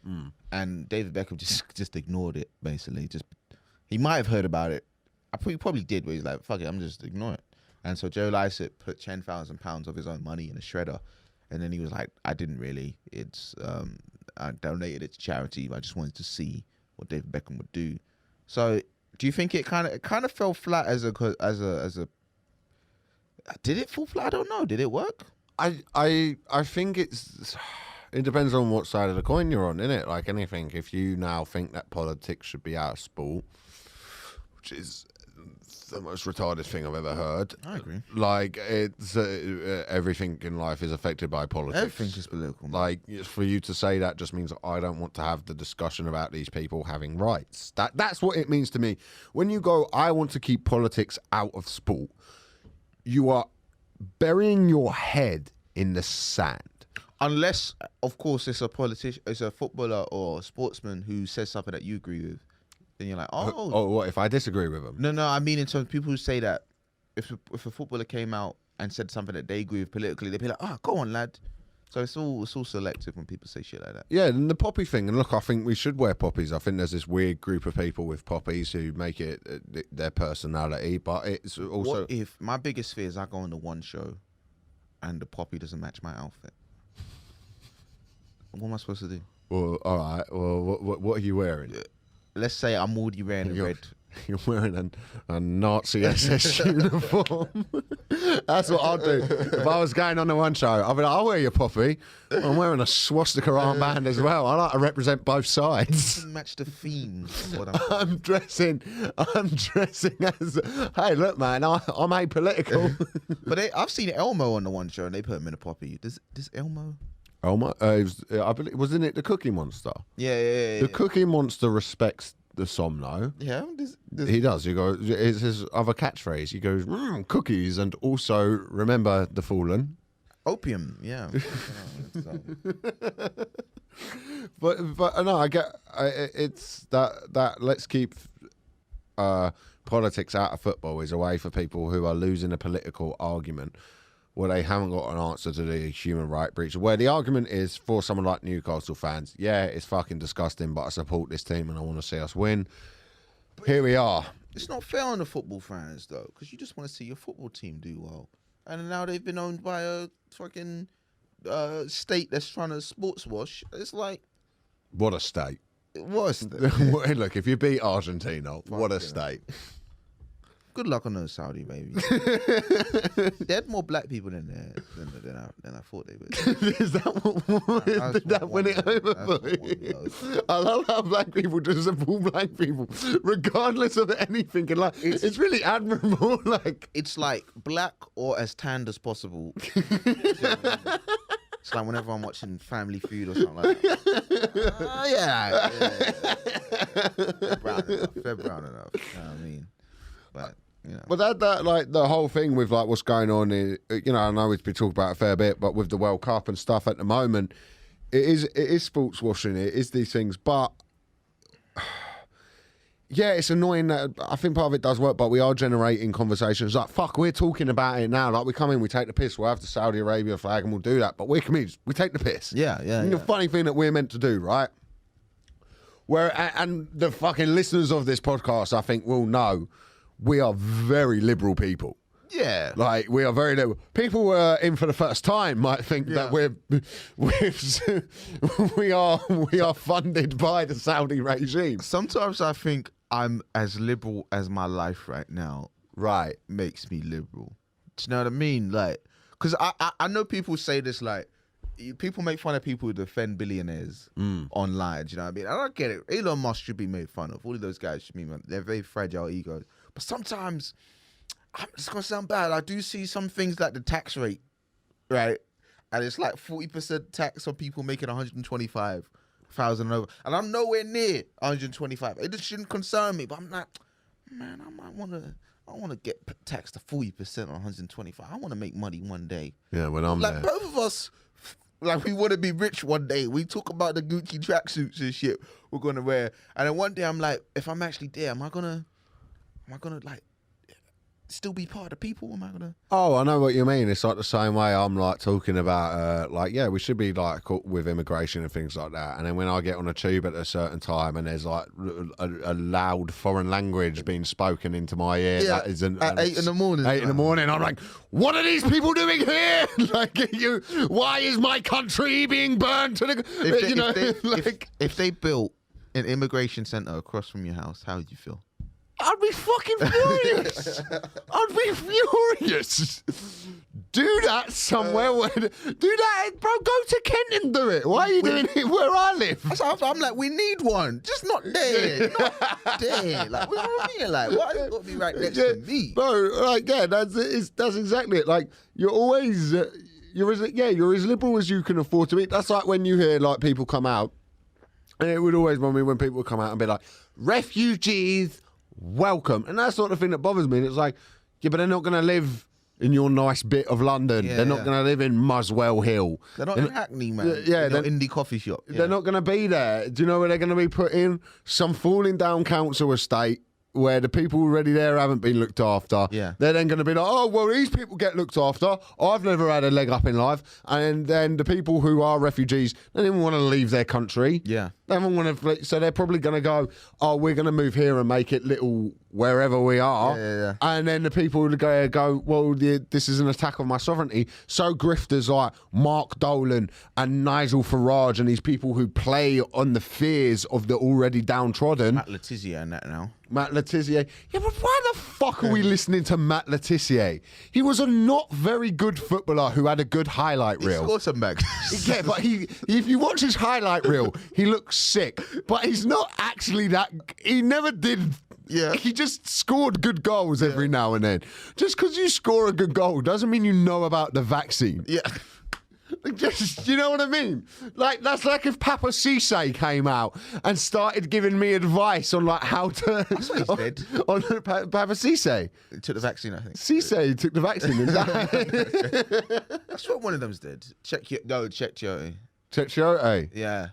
And David Beckham just ignored it, basically. He might have heard about it. He probably did, but he's like, fuck it, I'm just ignoring it. And so Joe Lycett put £10,000 of his own money in a shredder. And then he was like, I didn't really. I donated it to charity. I just wanted to see what David Beckham would do. So do you think it kind of fell flat as a did it fall flat? I don't know. Did it work? I think it depends on what side of the coin you're on, innit? Like anything, if you now think that politics should be out of sport, which is the most retarded thing I've ever heard. I agree. Like, it's everything in life is affected by politics. Everything is political. Man. Like, for you to say that just means I don't want to have the discussion about these people having rights. That's what it means to me. When you go, I want to keep politics out of sport, you are burying your head in the sand. Unless, of course, it's a footballer or a sportsman who says something that you agree with. Then you're like, Oh, what if I disagree with them? No, I mean in terms of people who say that if a footballer came out and said something that they agree with politically, they'd be like, go on, lad. So it's all selective when people say shit like that. Yeah, and the poppy thing, and look, I think we should wear poppies. I think there's this weird group of people with poppies who make it their personality, but it's also... What if, my biggest fear is I go on the one show and the poppy doesn't match my outfit? What am I supposed to do? Well, all right, well, what are you wearing? Let's say I'm already wearing a red. You're wearing a Nazi SS uniform. That's what I'd do. If I was going on the one show, I'd be like, I'll wear your poppy. I'm wearing a swastika armband as well. I like to represent both sides. Doesn't match the theme. I'm dressing as, hey, look, man, I'm apolitical. But I've seen Elmo on the one show and they put him in a poppy. Does Elmo? Elmo, I believe, wasn't it the Cookie Monster? Yeah. The Cookie Monster respects the Somno. Yeah, He does. He goes. It's his other catchphrase. He goes, cookies, and also remember the fallen. Opium. Yeah. But no, I get it's that let's keep politics out of football is a way for people who are losing a political argument where they haven't got an answer to the human right breach. Where the argument is for someone like Newcastle fans, yeah, it's fucking disgusting, but I support this team and I want to see us win. Here we are. It's not fair on the football fans though, because you just want to see your football team do well, and now they've been owned by a fucking state that's trying to sports wash. It's like, What a state. what a state. Look, if you beat Argentina, what a state. Good luck on those Saudi babies. They had more black people than I thought they would. Is did that win it over for you? I love how black people just support black people, regardless of anything in life. It's really admirable. Like, It's like black or as tanned as possible. It's like whenever I'm watching Family Feud or something like that. They're brown enough. You know what I mean? But, you know. But that like the whole thing with like what's going on in, you know, I know it's been talked about a fair bit, but with the World Cup and stuff at the moment, it is sports washing. It is these things, but yeah, it's annoying that I think part of it does work, but we are generating conversations like, fuck, we're talking about it now. Like, we come in, we take the piss, we'll have the Saudi Arabia flag and we'll do that. But we're comedians, we take the piss. Yeah. And the funny thing that we're meant to do, right? And the fucking listeners of this podcast, I think, will know we are very liberal people. Yeah. Like, we are very liberal. People in for the first time might think that we are funded by the Saudi regime. Sometimes I think I'm as liberal as my life right now. Right. Makes me liberal. Do you know what I mean? Like, because I know people say this, like, people make fun of people who defend billionaires online. Do you know what I mean? And I get it. Elon Musk should be made fun of. All of those guys should be made. They're very fragile egos. But sometimes, it's going to sound bad, I do see some things like the tax rate, right? And it's like 40% tax on people making 125,000 and over. And I'm nowhere near 125. It just shouldn't concern me. But I'm like, man, I want to get taxed to 40% on 125. I want to make money one day. Yeah, when I'm like, there. both of us, like, we want to be rich one day. We talk about the Gucci tracksuits and shit we're going to wear. And then one day I'm like, if I'm actually there, am I gonna like still be part of the people? Am I gonna? Oh, I know what you mean. It's like the same way I'm like talking about, we should be like with immigration and things like that. And then when I get on a tube at a certain time and there's like a loud foreign language being spoken into my ear, that isn't at 8 in the morning. 8 in the morning, I'm like, what are these people doing here? Why is my country being burned to the? If they built an immigration center across from your house, how would you feel? I'd be fucking furious. I'd be furious. Do that somewhere. Do that, bro. Go to Kent and do it. Why are you doing it where I live? I'm like, we need one, just not there, not there. Like, what do you mean? Like, why has it got to be right next to me, bro? Like, yeah, that's exactly it. Like, you're always you're as liberal as you can afford to be. That's like when you hear like people come out, and it would always bother me when people would come out and be like, refugees. Welcome. And that's not the thing that bothers me. It's like, yeah, but they're not going to live in your nice bit of London. They're not going to live in Muswell Hill. They're not in Hackney, man. Yeah, they're indie coffee shop. They're not going to be there. Do you know where they're going to be put in? Some falling down council estate where the people already there haven't been looked after. Yeah. They're then going to be like, oh, well, these people get looked after. I've never had a leg up in life. And then the people who are refugees, they don't want to leave their country. Yeah. They don't want to, so they're probably going to go, oh, we're going to move here and make it little wherever we are. Yeah. And then the people will go, well, this is an attack on my sovereignty. So grifters like Mark Dolan and Nigel Farage and these people who play on the fears of the already downtrodden. Matt Letizia and that now. Matt Letizia. Yeah, but why the fuck are we listening to Matt Letizia? He was a not very good footballer who had a good highlight reel. He scored some bags. Yeah, but if you watch his highlight reel, he looks sick. But he's not actually that. He never did. Yeah. He just scored good goals every now and then. Just because you score a good goal doesn't mean you know about the vaccine. Yeah. Just, you know what I mean? Like, that's like if Papa Cisse came out and started giving me advice on like how to. That's what he said. On Papa Cisse. He took the vaccine, I think. Cisse took the vaccine and died. That's what one of them's did. Check Chiotti. Chiotti. Yeah.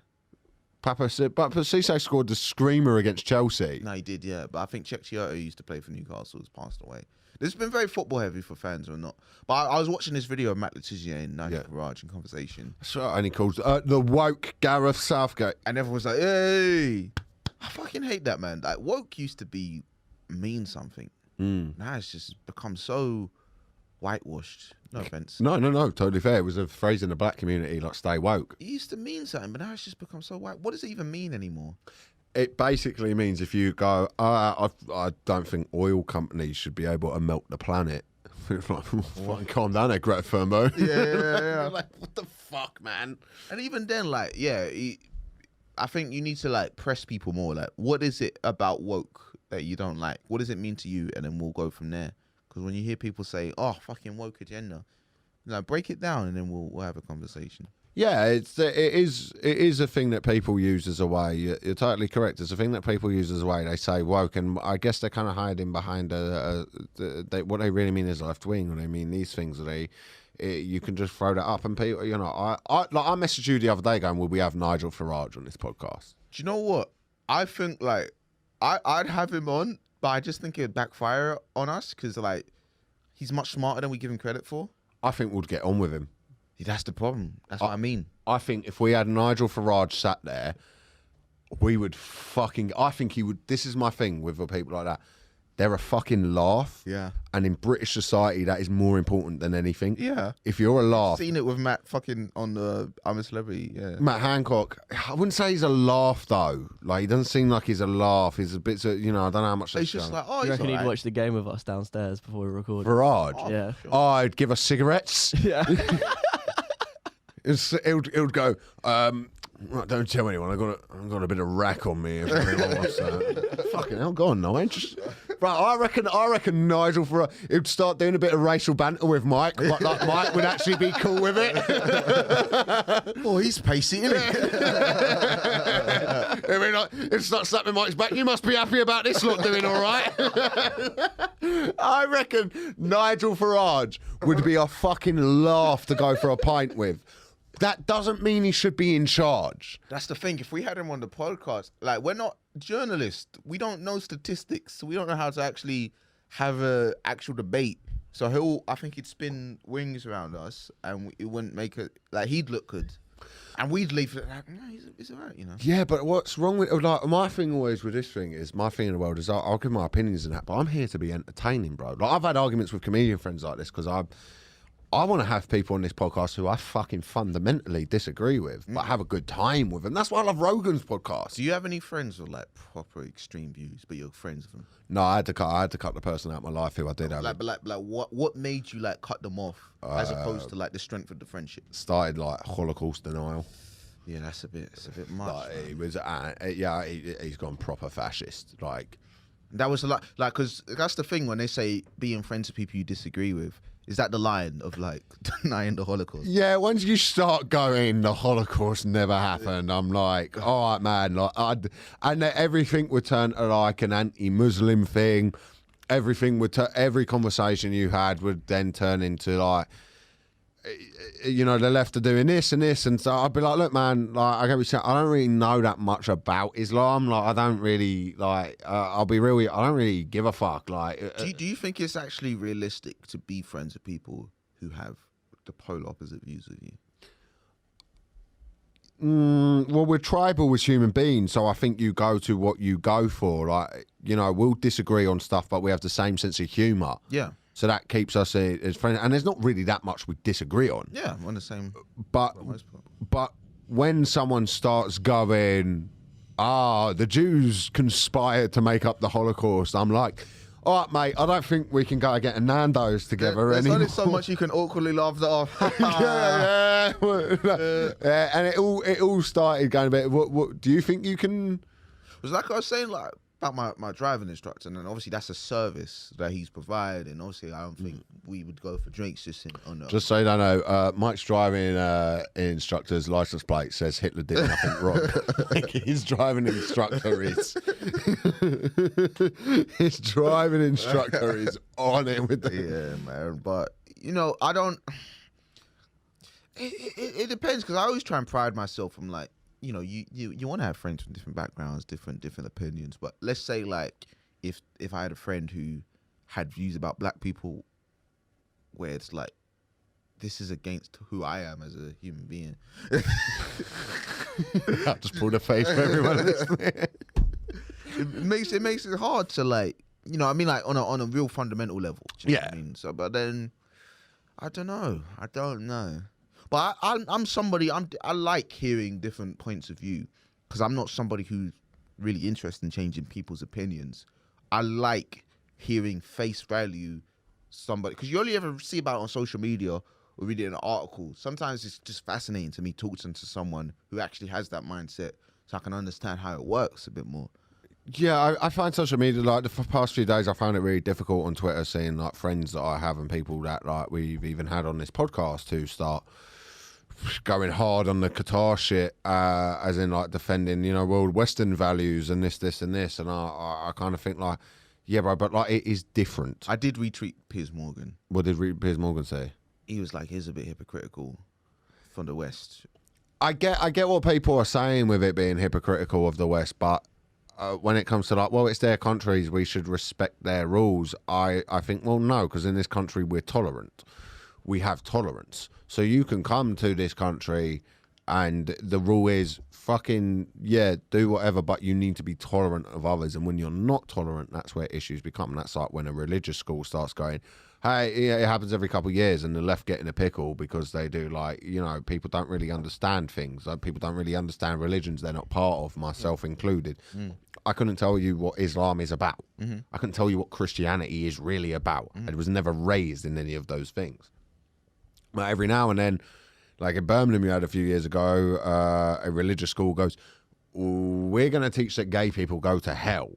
Papa Cisse scored the screamer against Chelsea. No, he did, yeah. But I think Chiotti used to play for Newcastle, has passed away. This has been very football heavy for fans or not. But I was watching this video of Matt Letizia and Nigel Farage in conversation. That's right, and he calls the woke Gareth Southgate. And everyone was like, hey. I fucking hate that, man. Like, woke used to mean something. Now it's just become so whitewashed. No offense. No, totally fair. It was a phrase in the black community, like stay woke. It used to mean something, but now it's just become so white. What does it even mean anymore? It basically means if you go, I don't think oil companies should be able to melt the planet. Like, fucking calm down there, Greta Thunberg. Yeah. Like, what the fuck, man? And even then, like, I think you need to like press people more. Like, what is it about woke that you don't like? What does it mean to you? And then we'll go from there. Because when you hear people say, "Oh, fucking woke agenda," like, break it down, and then we'll have a conversation. Yeah, it is a thing that people use as a way. You're totally correct. It's a thing that people use as a way. They say woke, and I guess they're kind of hiding behind what they really mean is left wing, or they mean these things. You can just throw that up, and people, you know, I messaged you the other day going, "Will we have Nigel Farage on this podcast?" Do you know what? I think like I'd have him on, but I just think it'd backfire on us because like he's much smarter than we give him credit for. I think we'd get on with him. That's the problem. That's what I mean. I think if we had Nigel Farage sat there, we would I think he would. This is my thing with people like that. They're a fucking laugh. Yeah. And in British society, that is more important than anything. Yeah. If you're a laugh. I've seen it with Matt fucking on the I'm a Celebrity. Yeah. Matt Hancock, I wouldn't say he's a laugh though. Like, he doesn't seem like he's a laugh. He's a bit, you know, I don't know how much He's just like, oh, You he's reckon he'd alright. watch the game with us downstairs before we record? Farage. Yeah. Sure. I'd give us cigarettes. Yeah. He'll go, don't tell anyone. I've got a bit of rack on me. If anyone wants that. Fucking hell, go on, Nigel. Right, I reckon Nigel he'd start doing a bit of racial banter with Mike. Like Mike would actually be cool with it. Oh, he's pacey, isn't he? I mean, like, he'd start slapping Mike's back. You must be happy about this lot doing all right. I reckon Nigel Farage would be a fucking laugh to go for a pint with. That doesn't mean he should be in charge. That's the thing. If we had him on the podcast, like, we're not journalists. We don't know statistics. So we don't know how to actually have a actual debate. So I think he'd spin wings around us, and it wouldn't make it like he'd look good, and we'd leave it like, no, he's alright, you know. Yeah, but what's wrong with like my thing always with this thing is my thing in the world is I'll give my opinions and that, but I'm here to be entertaining, bro. Like I've had arguments with comedian friends like this because I want to have people on this podcast who I fucking fundamentally disagree with, but have a good time with them. That's why I love Rogan's podcast. Do you have any friends with like proper extreme views, but you're friends with them? No, I had to cut the person out of my life who I did have. Like what made you like cut them off as opposed to like the strength of the friendship? Started like Holocaust denial. Yeah, it's a bit much. Like, he was, he's gone proper fascist. Like that was a lot, like, because that's the thing when they say being friends with people you disagree with. Is that the line of like denying the Holocaust? Yeah, once you start going, the Holocaust never happened. I'm like, all right, man. Like, and then everything would turn to like an anti-Muslim thing. Everything would every conversation you had would then turn into like, you know, the left are doing this and this, and so I'd be like, look, man, like I don't really know that much about Islam. Like, I don't really like. I'll be real with you, I don't really give a fuck. Like, do you think it's actually realistic to be friends with people who have the polar opposite views of you? Well, we're tribal as human beings, so I think you go to what you go for. Like, you know, we'll disagree on stuff, but we have the same sense of humour. Yeah. So that keeps us as friends, and there's not really that much we disagree on. Yeah, we're on the same. But for the most part. but when someone starts going, the Jews conspired to make up the Holocaust, I'm like, all right, mate, I don't think we can go get a Nando's together There's anymore. only so much you can awkwardly laugh that off. Yeah, and it all started going a bit. What do you think you can? It was like I was saying, like about my driving instructor, and then obviously that's a service that he's providing. Obviously, I don't think we would go for drinks on Just so you don't know, Mike's driving instructor's license plate says Hitler did nothing wrong. Like his driving instructor is on it with the Yeah, man. But you know, I don't. It depends, because I always try and pride myself from like, you know, you want to have friends from different backgrounds, different opinions. But let's say like if I had a friend who had views about black people where it's like, this is against who I am as a human being. I just pulled a face for everyone listening. It makes it hard to like, you know, I mean, like on a real fundamental level. Do you know what I mean? So, but then I don't know. But I'm somebody, I like hearing different points of view, because I'm not somebody who's really interested in changing people's opinions. I like hearing face value somebody, because you only ever see about it on social media or read it in an article. Sometimes it's just fascinating to me talking to someone who actually has that mindset, so I can understand how it works a bit more. Yeah, I find social media, like the past few days, I found it really difficult on Twitter seeing like friends that I have and people that like we've even had on this podcast who start going hard on the Qatar shit, as in like defending, you know, world Western values and this and this, and I kind of think like, yeah, bro, but like it is different. I did retweet Piers Morgan. What did Piers Morgan say? He was like, he's a bit hypocritical from the West. I get what people are saying with it being hypocritical of the West, but when it comes to like, well, it's their countries, we should respect their rules. I think, well, no, because in this country we're tolerant. We have tolerance. So you can come to this country and the rule is fucking, yeah, do whatever, but you need to be tolerant of others. And when you're not tolerant, that's where issues become. That's like when a religious school starts going, hey, yeah, it happens every couple of years, and the left get in a pickle because they do, like, you know, people don't really understand things. Like, people don't really understand religions they're not part of, myself included. I couldn't tell you what Islam is about. I couldn't tell you what Christianity is really about. I was never raised in any of those things. But every now and then, like in Birmingham you had a few years ago, a religious school goes, we're going to teach that gay people go to hell.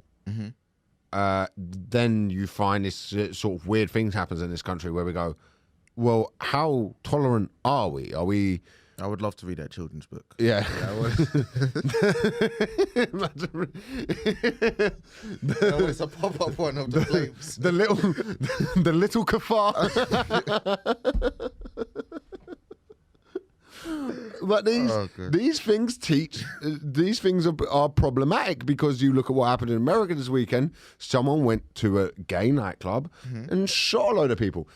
Then you find this sort of weird things happens in this country where we go, well, how tolerant are we? Are we... I would love to read that children's book. Yeah. It's a pop-up one of the flames. the little kafar. But good. these things these things are problematic because you look at what happened in America this weekend. Someone went to a gay nightclub and shot a load of people.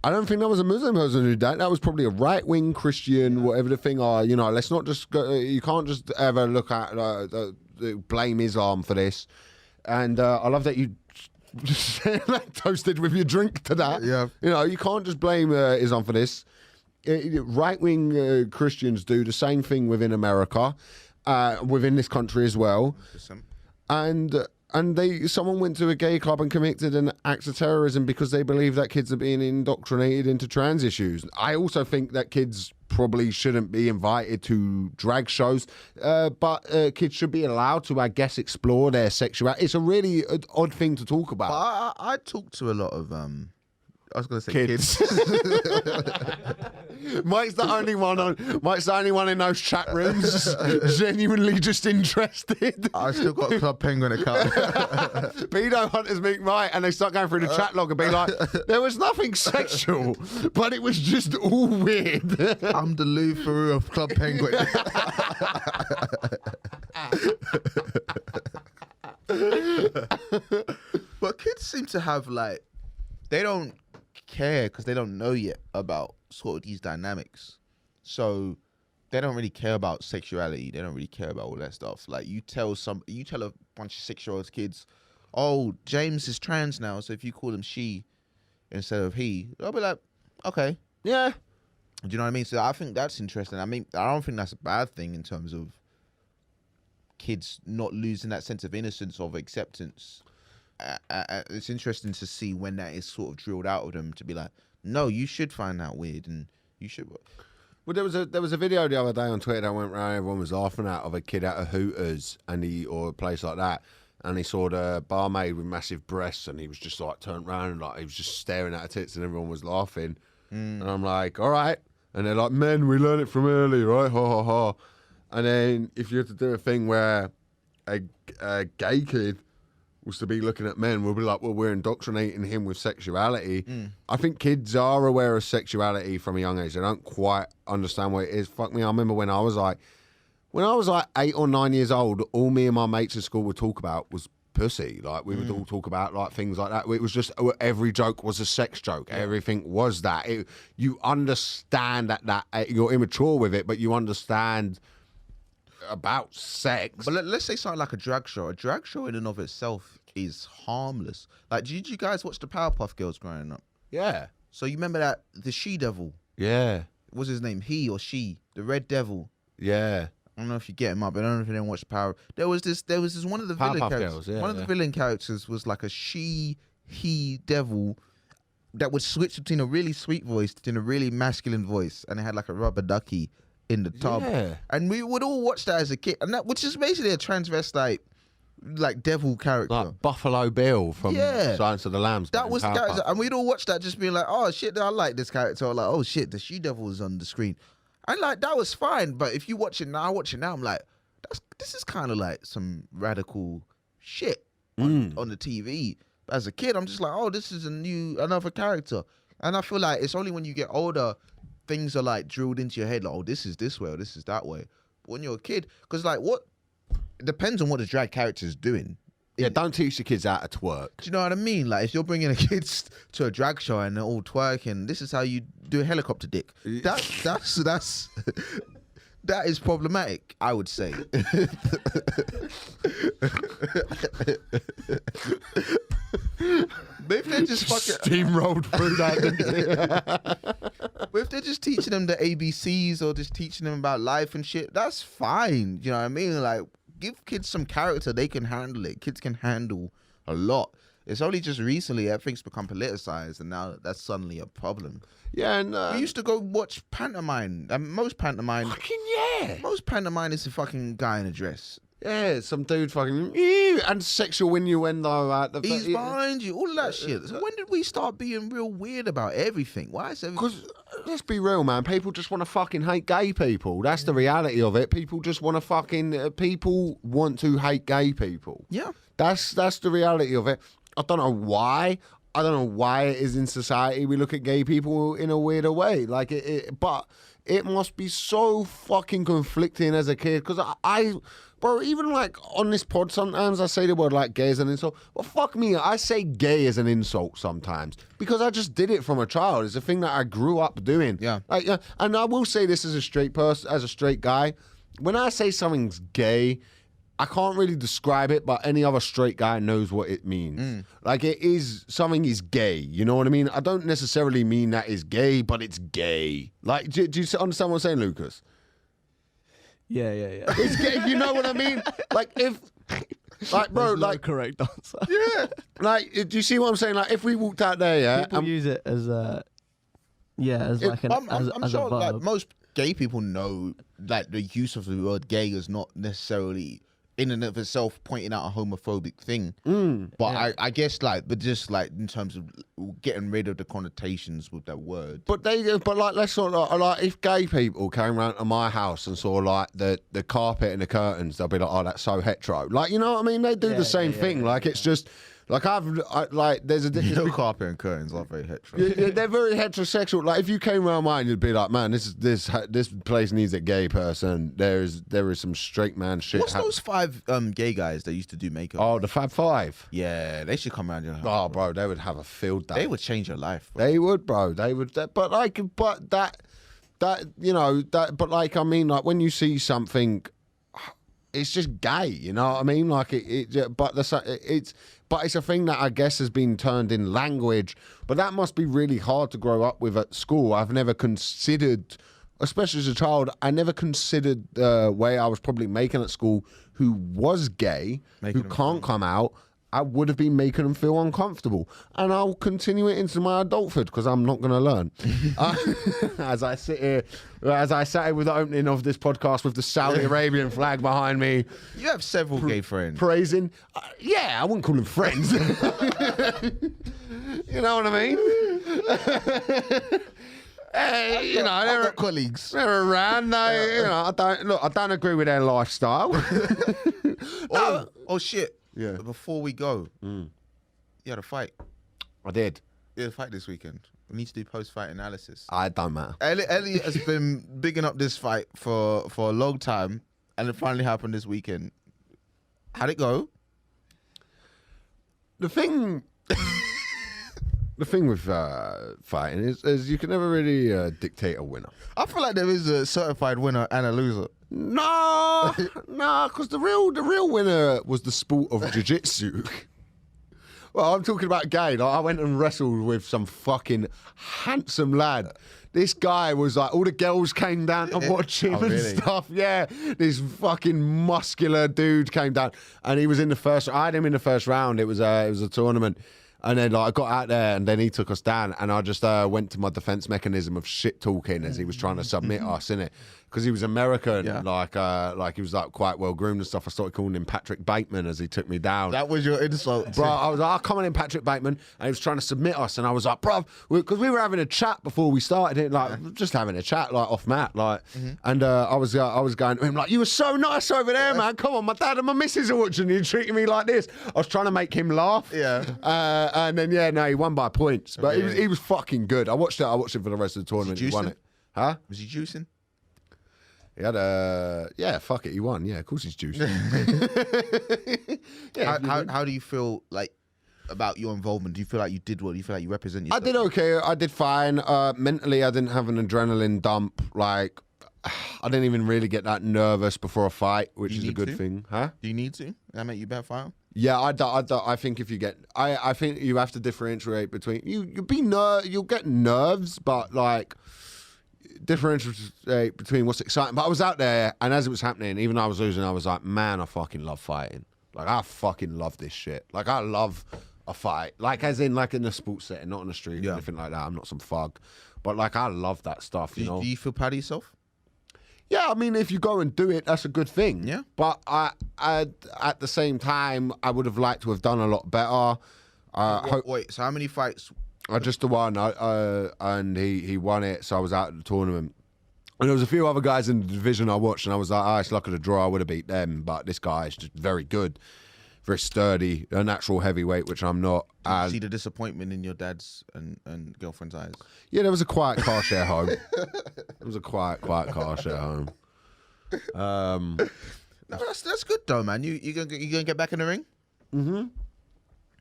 I don't think that was a Muslim person who did that. That was probably a right-wing Christian, whatever the thing are. You know, let's not just go, you can't just ever look at blame Islam for this. And I love that you just toasted with your drink to that. Yeah. You know, you can't just blame Islam for this. Right-wing Christians do the same thing within America, within this country as well. And someone went to a gay club and committed an act of terrorism because they believe that kids are being indoctrinated into trans issues. I also think that kids probably shouldn't be invited to drag shows, but kids should be allowed to, I guess, explore their sexuality. It's a really odd thing to talk about. But I talk to a lot of I was going to say Kids. Mike's the only one in those chat rooms genuinely just interested. I still got a Club Penguin account. Pedo hunters meet Mike and they start going through the chat log and be like, there was nothing sexual, but it was just all weird. I'm the Lou Ferrou of Club Penguin. But kids seem to have like, they don't care because they don't know yet about sort of these dynamics. So they don't really care about sexuality. They don't really care about all that stuff. Like you tell a bunch of 6-year-old kids, oh, James is trans now, so if you call him she instead of he, they'll be like, okay. Yeah. Do you know what I mean? So I think that's interesting. I mean, I don't think that's a bad thing in terms of kids not losing that sense of innocence of acceptance. It's interesting to see when that is sort of drilled out of them to be like, no, you should find that weird and you should. Well, there was a video the other day on Twitter that went around. Everyone was laughing at of a kid at a Hooters or a place like that, and he saw the barmaid with massive breasts, and he was just like turned around and like he was just staring at her tits, and everyone was laughing. And I'm like, all right. And they're like, men, we learn it from early, right? Ha ha ha. And then if you had to do a thing where a gay kid was to be looking at men, we'll be like, well, we're indoctrinating him with sexuality. I think kids are aware of sexuality from a young age. They don't quite understand what it is. Fuck me, I remember when I was like 8 or 9 years old, all me and my mates at school would talk about was pussy. Like we would all talk about like things like that. It was just every joke was a sex joke. Everything was that. You understand that you're immature with it, but you understand about sex. But let's say something like a drag show. A drag show in and of itself is harmless. Like, did you guys watch the Powerpuff Girls growing up? Yeah. So you remember that the She-Devil? Yeah. What's his name? He or she? The Red Devil? Yeah. I don't know if you get him up. I don't know if you didn't watch Power. There was this one of the villain Powerpuff characters. Girls, yeah, one of the villain characters was like a he devil that would switch between a really sweet voice and a really masculine voice, and it had like a rubber ducky in the tub. Yeah. And we would all watch that as a kid, and that which is basically a transvestite like devil character. Like Buffalo Bill from Silence of the Lambs. That was Powerpuff. and we'd all watch that just being like, oh shit, I like this character. Or like, oh shit, the She-Devil is on the screen. And like that was fine, but if you watch it now, I'm like, this is kind of like some radical shit on the TV. But as a kid, I'm just like, oh, this is another character. And I feel like it's only when you get older, things are like drilled into your head, like, oh, this is this way or this is that way. But when you're a kid, because like it depends on what the drag character is doing. Yeah, don't teach the kids how to twerk. Do you know what I mean? Like if you're bringing the kids to a drag show and they're all twerking, this is how you do a helicopter dick. That's that is problematic, I would say. But if they're just fucking steamrolled through that, didn't they? But if they're just teaching them the ABCs or just teaching them about life and shit, that's fine. You know what I mean? Like, give kids some character, they can handle it. Kids can handle a lot. It's only just recently that things become politicized, and now that's suddenly a problem. Yeah, and we used to go watch pantomime, and most pantomime is a fucking guy in a dress. Yeah, some dude fucking and sexual innuendo. He's behind you, all of that shit. So when did we start being real weird about everything? Why is everything? Because let's be real, man. People just want to fucking hate gay people. That's the reality of it. People just want to fucking. People want to hate gay people. Yeah, that's the reality of it. I don't know why. I don't know why it is in society we look at gay people in a weirder way. Like but it must be so fucking conflicting as a kid. Because bro, even like on this pod, sometimes I say the word like gay as an insult. But fuck me, I say gay as an insult sometimes because I just did it from a child. It's a thing that I grew up doing. Yeah. Like, and I will say this as a straight person, as a straight guy. When I say something's gay, I can't really describe it, but any other straight guy knows what it means. Like something is gay, you know what I mean? I don't necessarily mean that is gay, but it's gay. Like, do you understand what I'm saying, Lucas? Yeah. It's gay, you know what I mean? Like like bro, There's no like correct answer. yeah, like do you see what I'm saying? Like if we walked out there, yeah, People use it as like an I'm as sure a verb. like most gay people know like the use of the word gay is not necessarily in and of itself pointing out a homophobic thing. But I guess like, but just like in terms of getting rid of the connotations with that word. But like let's sort of like if gay people came round to my house and saw like the carpet and the curtains, they'll be like, oh, that's so hetero. Like, you know what I mean? They do the same thing. Like it's just like there's a Your carpet and curtains are very hetero. yeah, they're very heterosexual. Like if you came around mine, you'd be like, man, this place needs a gay person. There is some straight man shit. What's those 5 gay guys that used to do makeup? Oh, the Fab Five. Yeah, they should come around your house. Oh, bro, they would have a field day. They would change your life. Bro. They would, bro. They would. But that you know that. But like I mean, like when you see something, it's just gay. You know what I mean? Like But it's a thing that I guess has been turned in language. But that must be really hard to grow up with at school. I've never considered, especially as a child, I never considered the way I was probably making at school who was gay, who can't come out. I would have been making them feel uncomfortable. And I'll continue it into my adulthood because I'm not going to learn. As I sat here with the opening of this podcast with the Saudi Arabian flag behind me. You have several gay friends. Praising. Yeah, I wouldn't call them friends. You know what I mean? You know, I've got colleagues. They're around. You know, I don't agree with their lifestyle. Oh shit. Yeah. Before we go, you had a fight. I did. You had a fight this weekend. We need to do post-fight analysis. I don't matter. Elliot has been bigging up this fight for a long time, and it finally happened this weekend. How'd it go? The thing with fighting is you can never really dictate a winner. I feel like there is a certified winner and a loser. No, because the real winner was the sport of jiu-jitsu. Well, I'm talking about gay. Like, I went and wrestled with some fucking handsome lad. This guy was like, all the girls came down to watch him and stuff. Yeah, this fucking muscular dude came down, and he was in the first. I had him in the first round. It was a tournament. And then like, I got out there and then he took us down and I just went to my defense mechanism of shit talking as he was trying to submit us, innit? Because he was American, like he was like quite well groomed and stuff. I started calling him Patrick Bateman as he took me down. That was your insult. Bro, I was like, oh, come on in, Patrick Bateman. And he was trying to submit us. And I was like, bro, because we were having a chat before we started it, like just having a chat, like off mat, like. And I was going to him like, you were so nice over there, man. Come on, my dad and my missus are watching you treating me like this. I was trying to make him laugh. Yeah. And then he won by points. But he was fucking good. I watched it for the rest of the tournament. He won it. Huh? Was he juicing? He had fuck it, he won. Yeah, of course he's juicing. How do you feel like about your involvement? Do you feel like you did well? Do you feel like you represent yourself? I did okay. I did fine. Mentally, I didn't have an adrenaline dump. Like, I didn't even really get that nervous before a fight, which is a good thing. Huh? Do you need to? That make you a better fighter? Yeah, I think if you get, I think you have to differentiate between you'll get nerves, but like differentiate between what's exciting. But I was out there, and as it was happening, even though I was losing, I was like, man, I fucking love fighting. Like I fucking love this shit. Like I love a fight. Like as in like in a sports setting, not on the street or anything like that. I'm not some thug, but like I love that stuff. You know. Do you feel proud of yourself? Yeah, I mean, if you go and do it, that's a good thing. Yeah. But I at the same time, I would have liked to have done a lot better. Wait, so how many fights? Just the one, and he won it, so I was out of the tournament. And there was a few other guys in the division I watched, and I was like, it's luck of the draw, I would have beat them, but this guy is just very good. very sturdy, a natural heavyweight, which I'm not. Did you And see the disappointment in your dad's and girlfriend's eyes? yeah, there was a quiet car share home. It was a quiet car share home. No, that's good though, man. You gonna get back in the ring?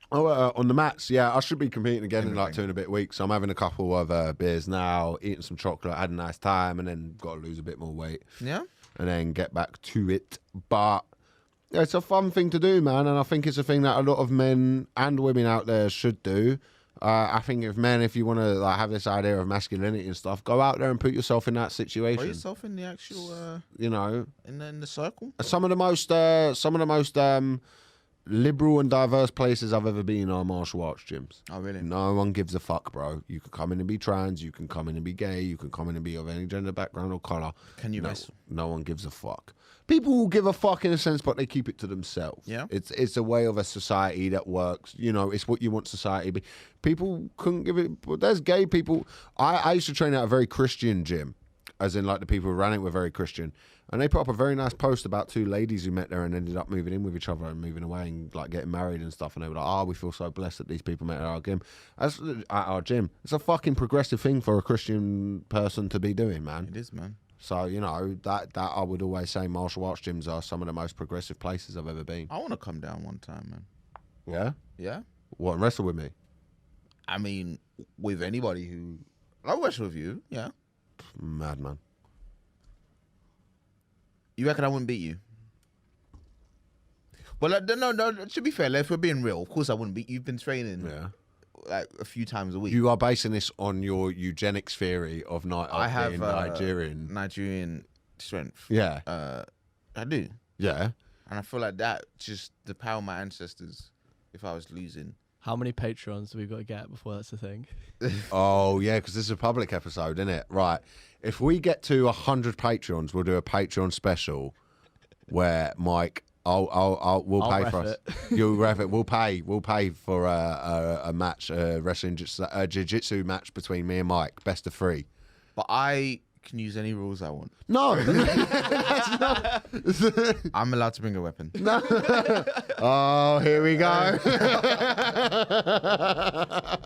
On the mats, yeah, I should be competing again in like 2.5 weeks. So I'm having a couple of beers now, eating some chocolate, had a nice time, and then got to lose a bit more weight. Yeah. And then get back to it. But yeah, it's a fun thing to do, man, and I think it's a thing that a lot of men and women out there should do. I think if you want to like have this idea of masculinity and stuff, go out there and put yourself in that situation. Put yourself in the actual, you know, in the circle. some of the most liberal and diverse places I've ever been are martial arts gyms. Oh, really? No one gives a fuck, bro. You can come in and be trans, you can come in and be gay, you can come in and be of any gender background or colour. Can you wrestle? No one gives a fuck. People will give a fuck in a sense, but they keep it to themselves. Yeah. It's a way of a society that works. You know, it's what you want society to be. People couldn't give it, but there's gay people. I used to train at a very Christian gym, as in like the people who ran it were very Christian. And they put up a very nice post about 2 ladies who met there and ended up moving in with each other and moving away and like getting married and stuff. And they were like, we feel so blessed that these people met at our gym. At our gym. It's a fucking progressive thing for a Christian person to be doing, man. It is, man. So, you know, that I would always say martial arts gyms are some of the most progressive places I've ever been. I want to come down one time, man. Yeah? Yeah? What, and wrestle with me? I mean, with anybody who... I'll wrestle with you, yeah. Madman. You reckon I wouldn't beat you? Well, no, to be fair, if we're being real, of course I wouldn't beat you. You've been training like a few times a week. You are basing this on your eugenics theory of I have being Nigerian. Nigerian strength. Yeah. I do. Yeah. And I feel like that, just the power of my ancestors, if I was losing. How many Patreons do we got to get before that's a thing? Oh, yeah, because this is a public episode, isn't it? Right. If we get to 100 Patreons, we'll do a Patreon special where Mike, we'll pay for us. You'll ref it. We'll pay for a match, a wrestling jiu-jitsu match between me and Mike, best of 3. But I can use any rules I want. No. I'm allowed to bring a weapon. No. Oh, here we go.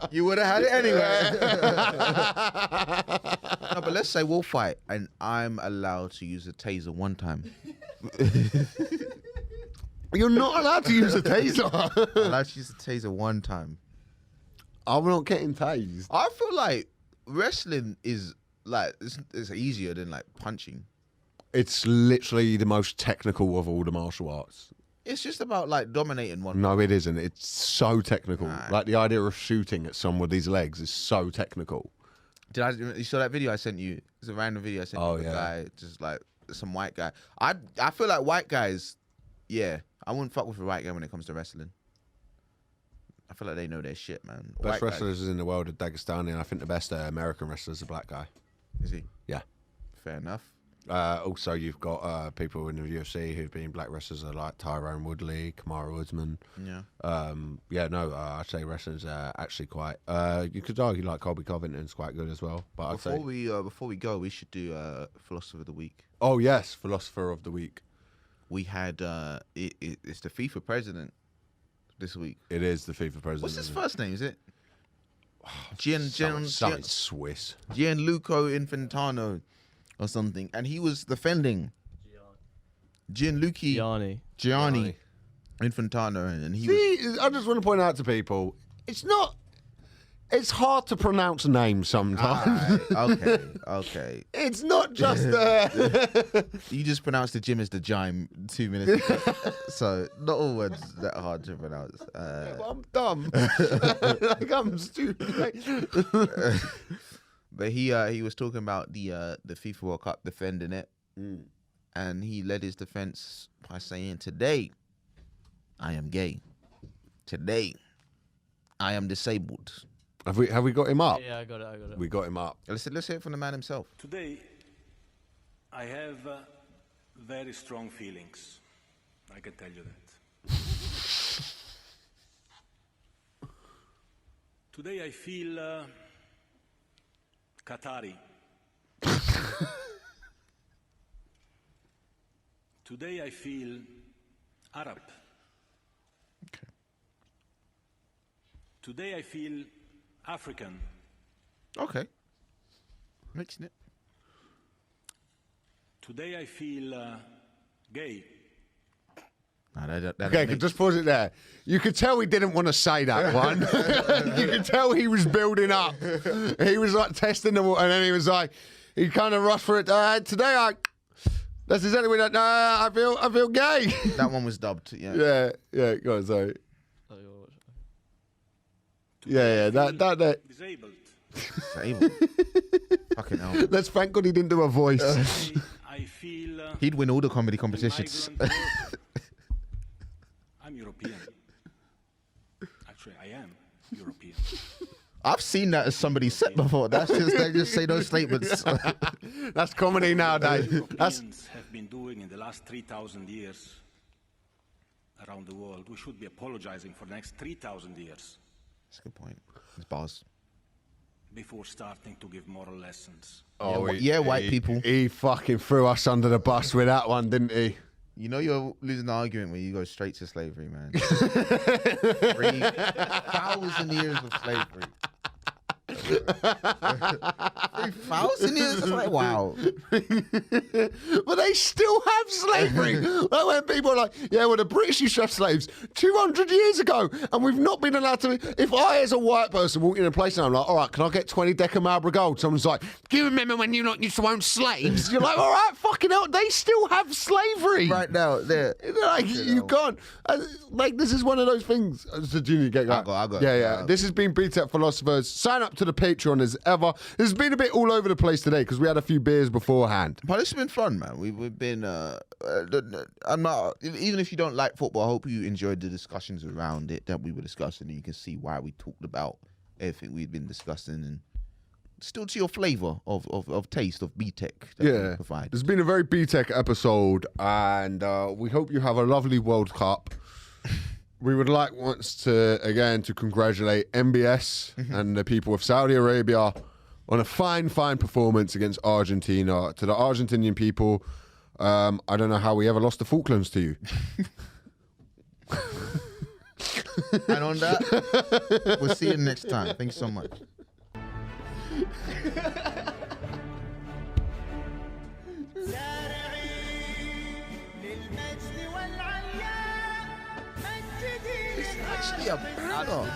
You would have had it anyway. No, but let's say we'll fight and I'm allowed to use a taser one time. You're not allowed to use a taser. I'm allowed to use a taser one time. I'm not getting tased. I feel like wrestling is like it's easier than like punching. It's literally the most technical of all the martial arts. It's just about like dominating one. No, it isn't. It's so technical. Nah. Like the idea of shooting at somebody's legs is so technical. You saw that video I sent you? It's a random video I sent you. Oh, of a yeah. guy, just like some white guy. I feel like white guys, yeah. I wouldn't fuck with a white guy when it comes to wrestling. I feel like they know their shit, man. Best White wrestlers in the world are Dagestani, and I think the best American wrestler is a black guy. guy. Is he? Yeah. Fair enough. Also, you've got people in the UFC who've been black wrestlers like Tyrone Woodley, Kamaru Usman. Yeah. I'd say wrestling's actually quite. You could argue like Colby Covington's quite good as well. But Before we go, we should do Philosopher of the Week. Oh yes, Philosopher of the Week. We had it's the FIFA president this week. It is the FIFA president. What's his isn't it? first name? Is it Something Swiss. Gianluca Infantino or something? And he was defending Gianni Infantino, and he was. See, I just want to point out to people, it's hard to pronounce names sometimes. Okay. It's not just You just pronounced the gym as the gym 2 minutes ago. So not all words that hard to pronounce. I'm dumb. Like I'm stupid. But he was talking about the FIFA World Cup, defending it, and he led his defense by saying, "Today, I am gay. Today, I am disabled." Have we got him up? Yeah, I got it. We got him up. Let's hear it from the man himself. Today, I have very strong feelings. I can tell you that. Today, I feel Qatari. Today, I feel Arab. Today I feel African. Okay. Mixing it. Today I feel gay. Nah, that Okay, just pause it there. You could tell he didn't want to say that one. You could tell he was building up. He was like testing the water, and then he was like, he kind of rushed for it. Today that's exactly what I feel gay. that one was dubbed. Yeah. Yeah. Go on, sorry. Today I feel That. disabled. Disabled. Fucking hell. Let's thank God he didn't do a voice. Today I feel He'd win all the comedy competitions. migrant worker. I'm European. Actually, I am European. I've seen that as somebody said before. They just say those statements. That's comedy nowadays. That's Europeans have been doing in the last 3,000 years around the world. We should be apologizing for the next 3,000 years That's a good point. It's bars. before starting to give moral lessons. White people. He fucking threw us under the bus with that one, didn't he? You know you're losing the argument when you go straight to slavery, man. 3,000 years of slavery. 3,000 years? It's like, wow. But they still have slavery. Like when people are like, yeah, well, the British used to have slaves 200 years ago, and we've not been allowed to. If I, as a white person, walk in a place and I'm like, all right, can I get 20 Decker Marlboro Gold? Someone's like, do you remember when you not used to own slaves? You're like, all right, fucking hell, they still have slavery. Right now, there. Like, you can't. Like, this is one of those things. So, Junior, get going. I got Yeah. This has been Beat Up Philosophers. Sign up to the Patreon as ever. This has been a bit all over the place today because we had a few beers beforehand. But it's been fun, man. We've been. I'm not. Even if you don't like football, I hope you enjoyed the discussions around it that we were discussing, and you can see why we talked about everything we've been discussing, and still to your flavour of taste of B-Tech that we provide. It's been a very B-Tech episode, and we hope you have a lovely World Cup. We would like once to congratulate MBS and the people of Saudi Arabia on a fine performance against Argentina. To the Argentinian people, I don't know how we ever lost the Falklands to you. And on that, we'll see you next time. Thank you so much. It's actually a burger.